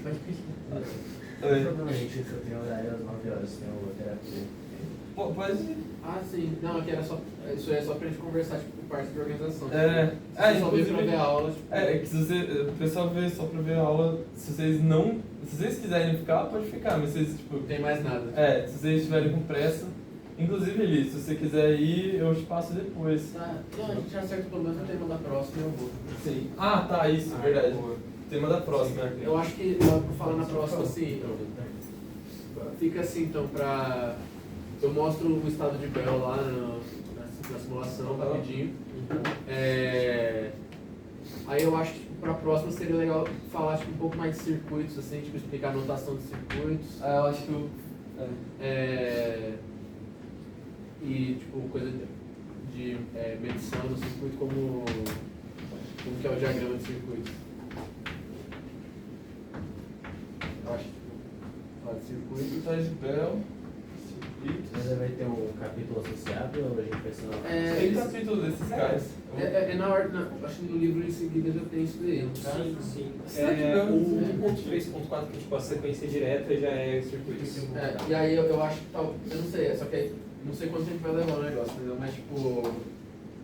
Pode continuar. Oi. Provavelmente se eu tenho horário às 9 horas, tem o terapia. Pode. Sim. Não, aqui era só. Isso é só pra gente conversar, tipo, com parte da organização. Você só veio inclusive. pra ver a aula, tipo. Que se o pessoal vê só pra ver a aula, se vocês quiserem ficar, pode ficar, mas vocês, tipo. Não tem mais nada. Se vocês estiverem com pressa, Inclusive, Eli, se você quiser ir, eu te passo depois. Tá. Não, a gente já acerta pelo menos o tema da próxima e eu vou. Sim. Ah, tá, isso, verdade. Boa. Tema da próxima. Eu acho que, pra falar na próxima, assim, fica assim, então, pra... Eu mostro o estado de Bell lá na simulação, rapidinho. Aí eu acho que tipo, pra próxima seria legal falar tipo, um pouco mais de circuitos, assim, tipo, explicar a notação de circuitos. Ah, eu acho que eu... E tipo, coisa de medição do circuito, como que é o diagrama de circuito. Eu acho que tipo, falar de circuito. Tá de Bell, circuito. Mas vai ter um capítulo associado ou a gente vai só... Tem capítulo desses caras. Na ordem, acho que no livro em seguida já tem isso daí, não tá? Sim. Sim. O 1.3.4, que tipo, a sequência direta já é circuito. E aí eu acho que tal, eu não sei, só que não sei quanto tempo vai levar o negócio, entendeu? Mas tipo,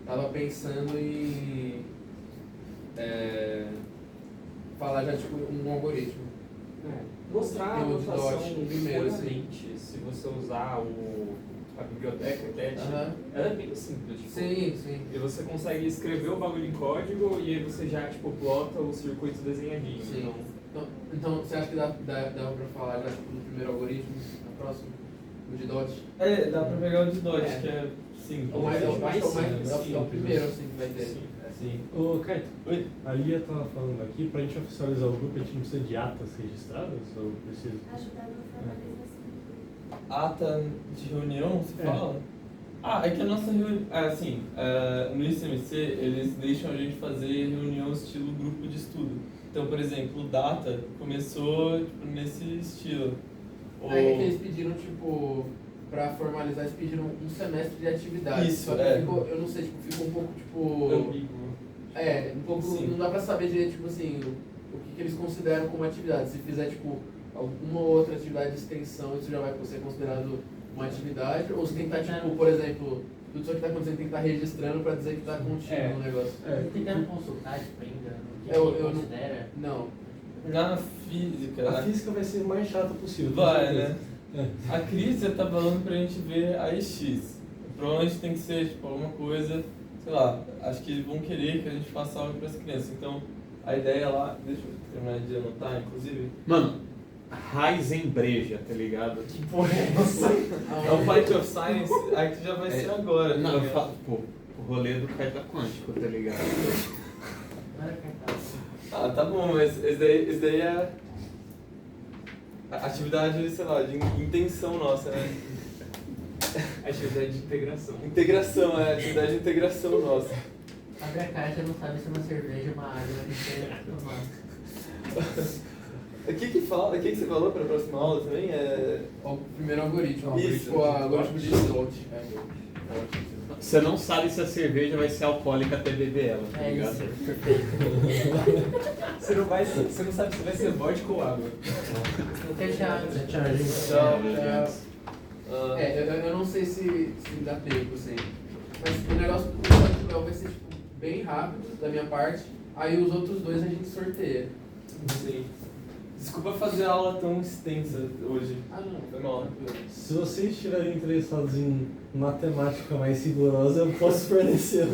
tava pensando em falar já tipo um algoritmo. Mostrar a Tem o notação dot primeiro, assim. puramente, se você usar a biblioteca CAT, Aham. ela é bem simples. Tipo, Sim. E você consegue escrever o bagulho em código e aí você já tipo, plota o circuito desenhadinho. Sim. Então você acha que dá pra falar já tipo, no primeiro algoritmo, na próxima? O de dot? Dá pra pegar o de Dodge, que é simples. Eu acho que é o Simples. primeiro assim que vai ter. Sim. Ô, Kaito, Oi? a Lia tava falando aqui, pra gente oficializar o grupo, a gente não precisa de atas registradas ou precisa? Ajudar na formalização. Ata de reunião, você fala? É que a nossa reunião... no ICMC, eles deixam a gente fazer reunião estilo grupo de estudo. Então, por exemplo, o Data começou tipo, nesse estilo. Aí é que eles pediram, tipo, pra formalizar, eles pediram um semestre de atividade. Isso, Só que ficou, eu não sei, tipo, ficou um pouco, tipo... um pouco, Sim. não dá pra saber direito, tipo assim, o que eles consideram como atividade. Se fizer, tipo, alguma outra atividade de extensão, isso já vai ser considerado uma atividade, ou se tem que estar, tipo, por exemplo, tudo isso que tá acontecendo tem que estar registrando pra dizer que tá contínuo o negócio. Tentando consultar, tipo, ainda, no que Eu que não- considera. Não. Na física... A física vai ser o mais chata possível. com Vai, certeza. né? A Cris já tá falando pra gente ver a EX. Provavelmente tem que ser, tipo, alguma coisa, sei lá, acho que eles vão querer que a gente faça algo para as crianças. Então, a ideia lá, deixa eu terminar de anotar, inclusive. Mano, Heisenbreja, tá ligado? Que porra é essa? É o Fight of Science, aqui já vai ser agora. Não, tá eu ligado? falo, pô, o rolê do carta quântico, tá ligado? Não era cartaz. Ah, tá bom, mas esse daí é a atividade, sei lá, de intenção nossa, né? Atividade de integração. Integração, atividade de integração nossa. Abre a caixa, não sabe se é uma cerveja ou uma água, tem que tomar. O que você falou para a próxima aula também? O primeiro algoritmo, Isso. o algoritmo de Dot. Você não sabe se a cerveja vai ser alcoólica até beber ela, tá É ligado? isso, perfeito. Você não sabe se vai ser vodka ou água. Até já, né? Tchau. Eu não sei se dá tempo, assim. Mas o negócio do Portugal vai ser tipo, bem rápido da minha parte. Aí os outros dois a gente sorteia. Sim. Desculpa fazer a aula tão extensa hoje. Não. Foi mal. Se vocês estiverem interessados em matemática mais rigorosa, eu posso fornecer.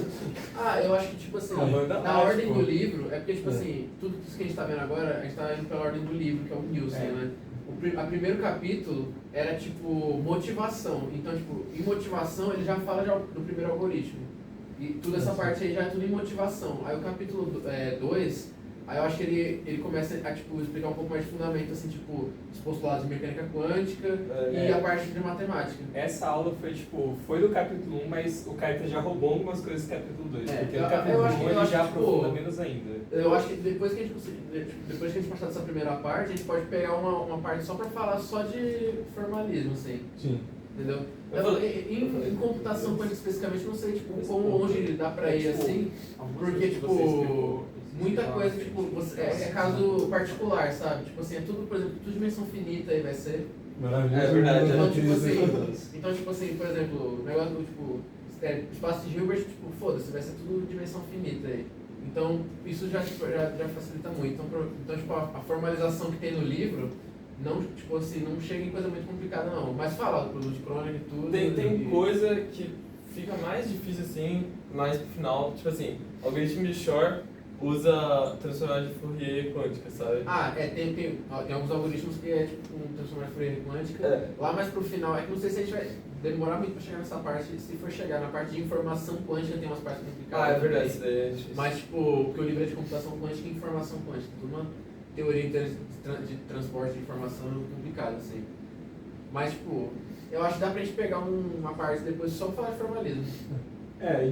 Eu acho que, tipo assim, Manda na lá, ordem tipo. do livro, é porque, tipo assim, tudo isso que a gente tá vendo agora, a gente tá indo pela ordem do livro, que é o Nielsen, né? O primeiro capítulo era, tipo, motivação. Então, tipo, em motivação, ele já fala do primeiro algoritmo. E toda essa parte aí já é tudo em motivação. Aí o capítulo 2, aí eu acho que ele começa a, tipo, explicar um pouco mais de fundamento, assim, tipo, os postulados de mecânica quântica e a parte de matemática. Essa aula foi do capítulo 1, mas o Kaita já roubou algumas coisas do capítulo 2. Porque no capítulo 1 ele já aprofunda menos ainda. Eu acho que depois que a gente passar dessa primeira parte, a gente pode pegar uma parte só pra falar só de formalismo, assim. Sim. Entendeu? Em computação quântica especificamente, não sei tipo, como longe dá pra ir assim, porque tipo, muita coisa tipo, é caso particular, sabe? Tipo assim, é tudo, por exemplo, tudo dimensão finita aí vai ser. Maravilhoso. É verdade, Então, tipo assim, por exemplo, o negócio do tipo, espaço de Hilbert, tipo, foda-se, vai ser tudo dimensão finita aí. Então, isso já facilita muito. Então tipo, a formalização que tem no livro Não, tipo assim, não chega em coisa muito complicada não. Mas fala do produto de crônica e tudo. Tem e... coisa que fica mais difícil assim, mais pro final. Tipo assim, algoritmo de Shor usa transformada de Fourier quântica, sabe? Ah, tem alguns algoritmos que é tipo um transformador de Fourier quântica. É. Lá mais pro final, é que não sei se a gente vai demorar muito pra chegar nessa parte. Se for chegar na parte de informação quântica, tem umas partes complicadas. Ah, é verdade, também. isso daí é difícil. Mas, tipo, porque o livro é de computação quântica e informação quântica. Tudo uma teoria de transporte de informação complicada, assim. Mas, tipo, eu acho que dá pra gente pegar uma parte depois só pra falar de formalismo.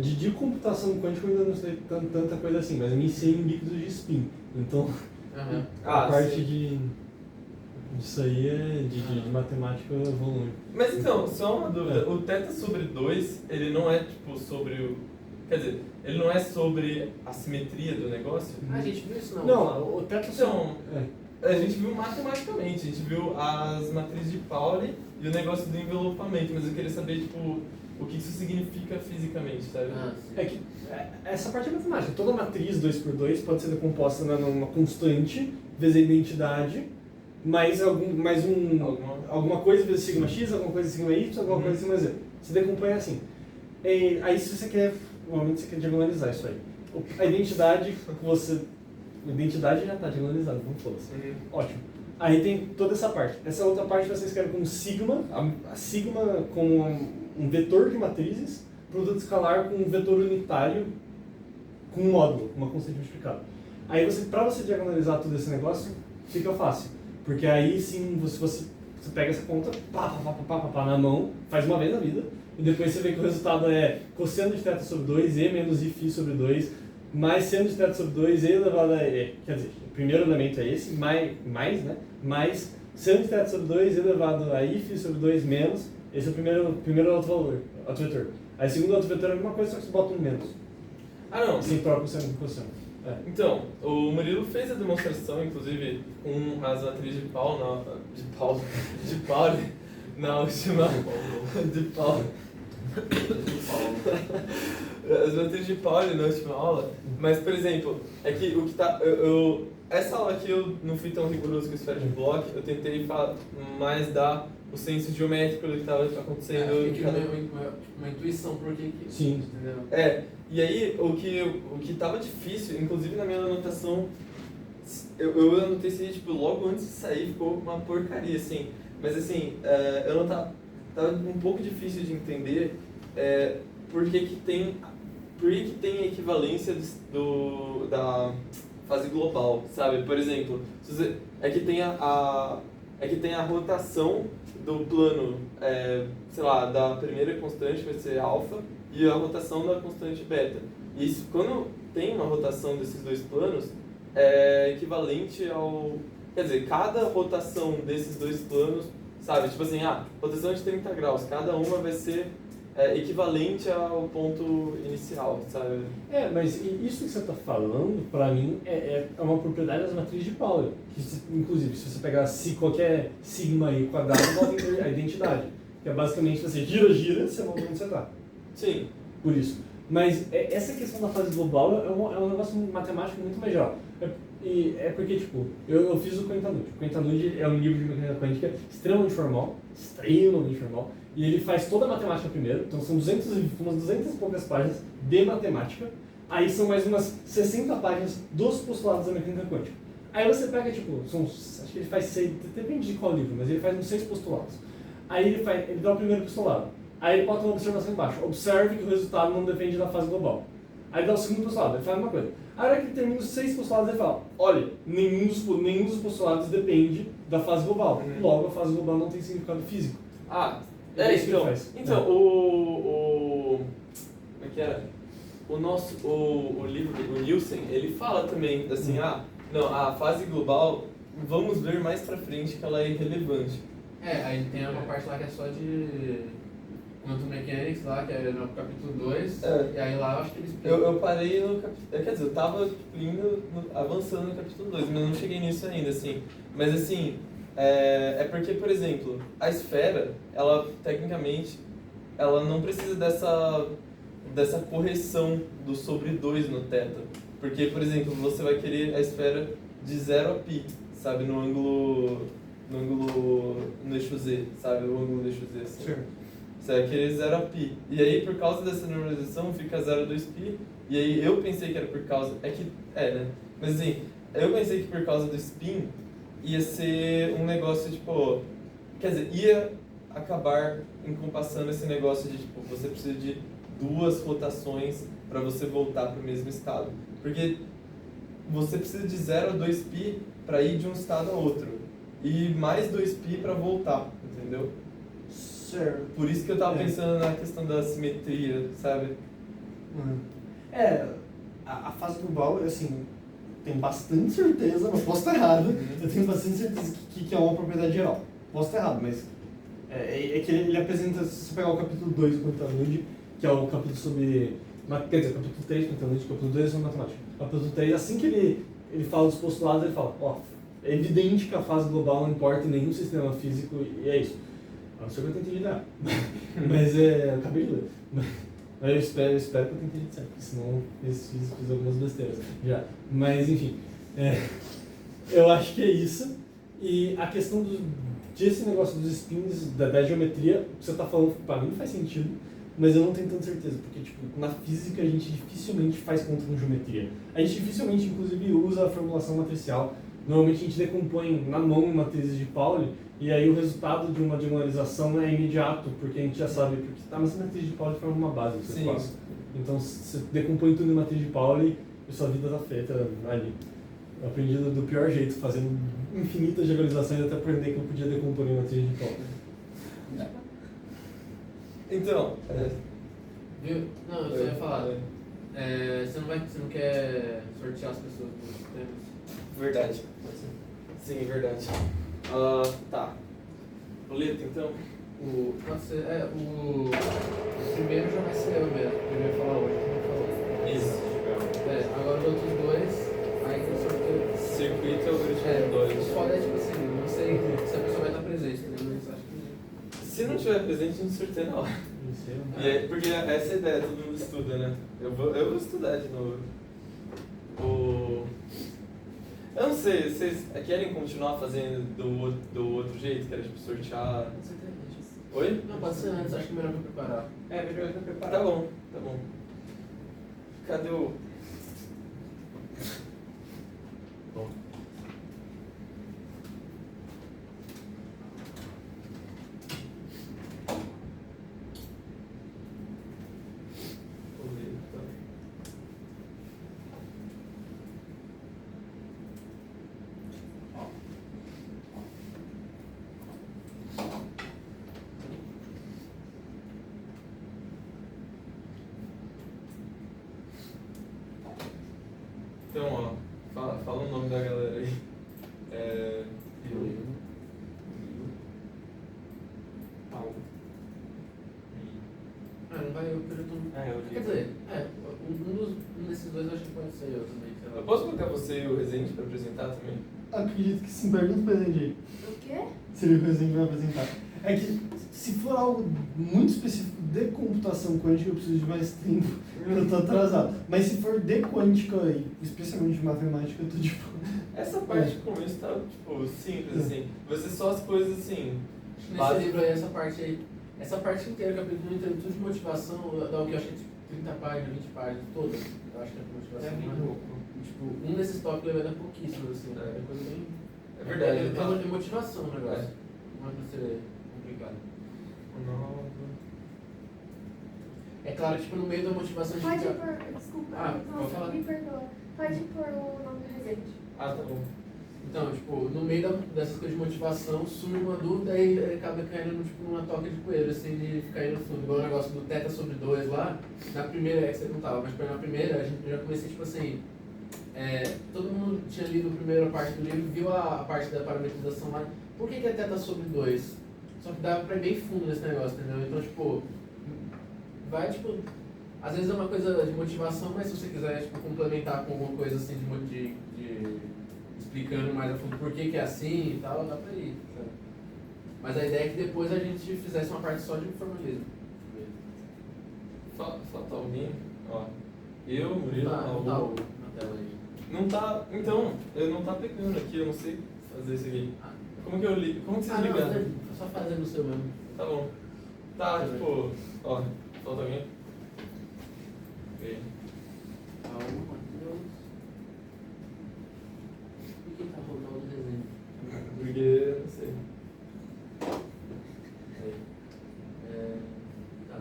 De computação quântica eu ainda não sei tanta coisa assim, mas eu me sei em líquidos de spin. Então, Aham. a parte sim. disso aí é de matemática volume. Mas então, só uma dúvida. O θ sobre 2, ele não é tipo sobre o... Quer dizer, ele não é sobre a simetria do negócio? Ah, a gente viu isso não? Não, o teto Então, a gente viu matematicamente, a gente viu as matrizes de Pauli e o negócio do envelopamento, mas eu queria saber, tipo, o que isso significa fisicamente, sabe? Ah, sim. É que essa parte é matemática. Toda matriz 2x2 pode ser decomposta numa constante vezes a identidade, mais alguma coisa vezes sigma x, alguma coisa sigma y, alguma coisa sigma z. Você decompõe assim. E aí se você quer, normalmente você quer diagonalizar isso aí. A identidade a identidade já está diagonalizada, vamos falar assim. Ótimo. Aí tem toda essa parte. Essa outra parte você escreve como sigma, a sigma como um vetor de matrizes, produto escalar com um vetor unitário com um módulo, uma constante multiplicada. Aí para você diagonalizar todo esse negócio, fica fácil. Porque aí sim, você pega essa conta, pá, na mão, faz uma vez na vida, e depois você vê que o resultado é cosseno de θ sobre 2, e menos i φ sobre 2, mais seno de θ sobre 2, e elevado a e. Quer dizer, o primeiro elemento é esse, mais seno de θ sobre 2, elevado a i φ sobre 2, menos, esse é o primeiro outro vetor. Aí o segundo outro vetor é a mesma coisa, só que você bota um menos. Ah, não. Sem próprio seno com cosseno. Então, o Murilo fez a demonstração, inclusive, com as matrizes de Pauli na última... de Pauli. As matrizes de Pauli na última aula, mas, por exemplo, é que o que tá... essa aula aqui eu não fui tão rigoroso com a esfera de Bloch, eu tentei mais dar o senso geométrico do que estava acontecendo. Uma intuição por que Sim. Entendeu? E aí o que estava difícil, inclusive na minha anotação, eu anotei isso aí, tipo, logo antes de sair ficou uma porcaria, assim. Mas assim, eu não tava um pouco difícil de entender por que tem equivalência da fase global, sabe? Por exemplo, é que tem a rotação do plano, sei lá, da primeira constante vai ser alfa e a rotação da constante beta. Isso, quando tem uma rotação desses dois planos, é equivalente ao... Quer dizer, cada rotação desses dois planos, sabe? Tipo assim, rotação de 30 graus, cada uma vai ser equivalente ao ponto inicial, sabe? Mas isso que você está falando, para mim, é uma propriedade das matrizes de Pauli. Inclusive, se você pegar qualquer sigma aí quadrado, volta a identidade. Que é basicamente você gira, você volta onde você está. Sim. Por isso. Mas essa questão da fase global é um negócio matemático muito mais geral. É porque, tipo, eu fiz o Quentanude. O Quentanude é um livro de mecânica quântica extremamente formal, e ele faz toda a matemática primeiro, então são umas 200 e poucas páginas de matemática, aí são mais umas 60 páginas dos postulados da mecânica quântica. Aí você pega, tipo, acho que ele faz 6, depende de qual livro, mas ele faz uns 6 postulados. Aí ele dá o primeiro postulado. Aí ele bota uma observação embaixo. Observe que o resultado não depende da fase global. Aí ele dá o segundo postulado, ele faz a mesma coisa. Aí na hora que ele termina os 6 postulados, ele fala, olha, nenhum dos postulados depende da fase global. Logo, a fase global não tem significado físico. É isso que ele faz. Então, como é que era? O livro, o Nielsen, ele fala também, assim, a fase global, vamos ver mais pra frente que ela é irrelevante. Aí tem uma parte lá que é só de Quantum Mechanics lá, que é no capítulo 2, e aí lá eu acho que eles... Eu parei no capítulo... Quer dizer, eu tava avançando no capítulo 2, mas não cheguei nisso ainda, assim. Mas assim, é porque, por exemplo, a esfera, ela, tecnicamente, ela não precisa dessa correção do sobre 2 no θ. Porque, por exemplo, você vai querer a esfera de 0 a π, sabe, no ângulo no ângulo no eixo Z, sabe? O ângulo no eixo Z, assim. Certo. Você vai querer 0 a π. E aí, por causa dessa normalização, fica 0 a 2π. E aí, eu pensei que era por causa... né? Mas assim, eu pensei que por causa do spin ia ser um negócio, tipo... Quer dizer, ia acabar encompassando esse negócio de, tipo, você precisa de 2 rotações para você voltar para o mesmo estado. Porque você precisa de 0 a 2π para ir de um estado a outro. E mais 2π para voltar, entendeu? Certo. Por isso que eu tava pensando na questão da simetria, sabe? A fase global, assim, tenho bastante certeza, mas posso estar errado, eu tenho bastante certeza que é uma propriedade geral. Posso estar errado, mas é que ele apresenta, se você pegar o capítulo 2 do Quantitanude, que é o capítulo sobre... Quer dizer, o capítulo 3 do Quantitanude, o capítulo 2 é sobre matemática. O capítulo 3, assim que ele fala dos postulados, ele fala, ó, é evidente que a fase global não importa em nenhum sistema físico, e é isso. A não ser que eu tenha entendido errado. Mas eu acabei de ler. Mas eu espero que eu tenha entendido certo, porque senão eu fiz algumas besteiras já. Mas enfim, eu acho que é isso. E a questão desse negócio dos spins, da geometria, o que você está falando, para mim faz sentido, mas eu não tenho tanta certeza, porque tipo, na física a gente dificilmente faz conta com geometria. A gente dificilmente, inclusive, usa a formulação matricial. Normalmente a gente decompõe na mão em matrizes de Pauli, e aí o resultado de uma diagonalização é imediato, porque a gente já sabe, porque mas a matriz de Pauli forma uma base, você faz. Então você decompõe tudo em matriz de Pauli e sua vida está feita ali. Eu aprendi do pior jeito, fazendo infinitas diagonalizações até aprender que eu podia decompor em matriz de Pauli. Então... Viu? Não, eu só ia falar. Você não quer sortear as pessoas dos temas? Verdade. Sim, verdade. Tá. Boleto, então? O primeiro já vai ser eu mesmo, que eu ia falar hoje. Isso. Agora os outros dois, aí tem sorteio. Circuito algoritmo 2. O foda é tipo assim, não sei se a pessoa vai estar presente, entendeu? Mas acho que... Se não tiver presente, a gente sorteia na hora. Porque essa é a ideia, todo mundo estuda, né? Eu vou estudar de novo. Eu não sei, vocês querem continuar fazendo do outro jeito? Querem tipo, sortear? Oi? Não, pode ser antes, acho que é melhor pra preparar. Melhor pra preparar. Tá bom. Cadê o... Bom. Então, ó, fala o nome da galera aí. Paulo. Não vai eu, porque eu tô... Quer dizer, um desses dois eu acho que pode ser eu também, sei lá. Eu posso colocar você e o Rezende pra apresentar também? Acredito que sim, pergunta pra gente aí. O quê? Seria o que a gente vai apresentar. É que se for algo muito específico de computação quântica, eu preciso de mais tempo, eu tô atrasado. Mas se for de quântica, e especialmente de matemática, eu tô tipo... Essa parte do começo tá, tipo, simples, assim. Vai ser só as coisas, assim... Nesse livro aí, essa parte inteira, o capítulo inteiro, tudo de motivação, dá o que eu acho que é 30 páginas, 20 páginas, todas. Eu acho que é motivação. muito pouco. Tipo, um desses tópicos vai dar pouquíssimo, assim, né? É coisa bem... É verdade. É motivação o negócio. Não é pra ser complicado. É claro, tipo, no meio da motivação... Pode pôr, desculpa, pode falar. me perdoa. Pode pôr o nome do Rezende. Tá bom. Então, tipo, no meio dessas coisas de motivação, surge uma dúvida e acaba caindo tipo, numa toca de coelho, assim, de ficar aí no fundo. Igual o negócio do θ sobre 2 lá, na primeira, que você não tava, mas na primeira, eu já comecei, tipo assim, todo mundo tinha lido a primeira parte do livro, viu a parte da parametrização lá, por que é θ sobre 2? Só que dava pra ir bem fundo nesse negócio, entendeu? Então, tipo, vai, tipo, às vezes é uma coisa de motivação, mas se você quiser, tipo, complementar com alguma coisa, assim, de explicando mais a fundo por que é assim e tal, dá pra ir, sabe? Mas a ideia é que depois a gente fizesse uma parte só de formalismo. Falta alguém? Ó, eu, Murilo, Não tá Raul. na tela aí. Não tá, então, eu não tá pegando aqui, eu não sei fazer isso aqui. Como que eu ligo? Como que vocês Ah, não, ligam? só fazendo o seu mesmo. Tá bom. Tá, tipo, ó, falta alguém? Ok. Calma, Matheus. Por que tá rolando o desenho? Porque, não sei. Aí. Tá.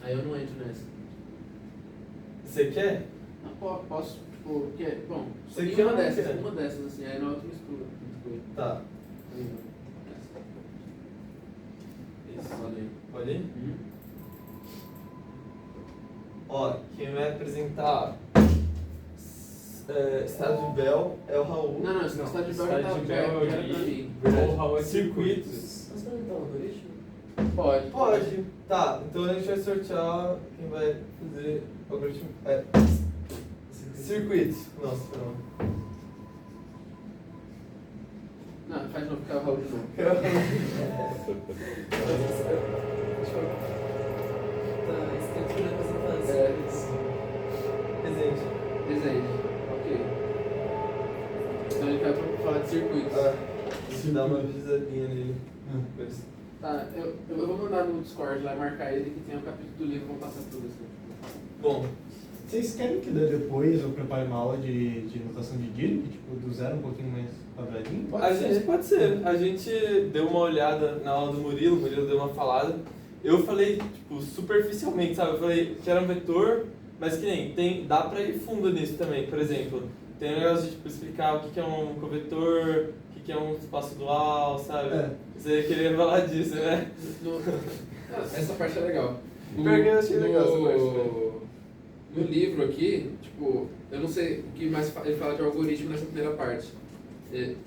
Aí eu não entro nessa. Você quer? Não, posso, tipo, porque, bom, Você em quer uma ou não dessas, quer? uma dessas, assim, aí na outra mistura. Tá. Aí, Isso. Pode ir. Pode ir? Ó, quem vai apresentar Estádio Bell é o Raul. Não, não, esse Não, estádio de Bell Estádio já de Bell tá eu já era li. pra mim. Verdade. Ou Raul é Circuitos. Você pode entrar no algoritmo? Pode. Pode. Tá, então a gente vai sortear quem vai fazer algoritmo. Circuitos. Nossa, perdão. Não, faz de novo, fica o Raul de novo. Estrutura que você faz. Presente. Desenho. Ok. Então a gente vai falar de circuitos. Dá uma pisadinha nele. Tá, eu vou mandar no Discord lá, marcar ele que tem um capítulo do livro, vamos passar tudo assim. Bom, Vocês querem que dê depois eu prepare uma aula de notação de Dirichlet, tipo, do zero um pouquinho mais quadradinho? Pode ser. A gente deu uma olhada na aula do Murilo, o Murilo deu uma falada. Eu falei, tipo, superficialmente, sabe? Eu falei que era um vetor, mas que nem, dá pra ir fundo nisso também. Por exemplo, tem um negócio de tipo, explicar o que é um covetor, o que é um espaço dual, sabe? Você queria falar disso, né? Essa parte é legal. Pior que eu achei legal essa parte. No livro aqui, tipo, eu não sei o que mais ele fala de algoritmo nessa primeira parte. Ele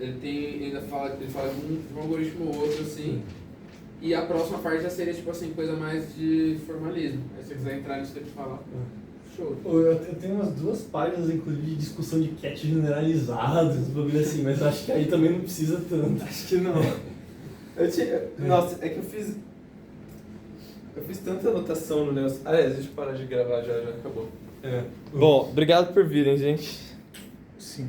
fala de um algoritmo ou outro, assim. E a próxima parte já seria, tipo assim, coisa mais de formalismo. Aí se você quiser entrar nisso que eu te falar. Show. Eu tenho umas 2 páginas, inclusive, de discussão de cat generalizados, bagulho assim, mas acho que aí também não precisa tanto. Acho que não. Nossa, é que eu fiz tanta anotação no negócio. Aliás, deixa eu parar de gravar, já acabou. Bom, obrigado por virem, gente. Sim.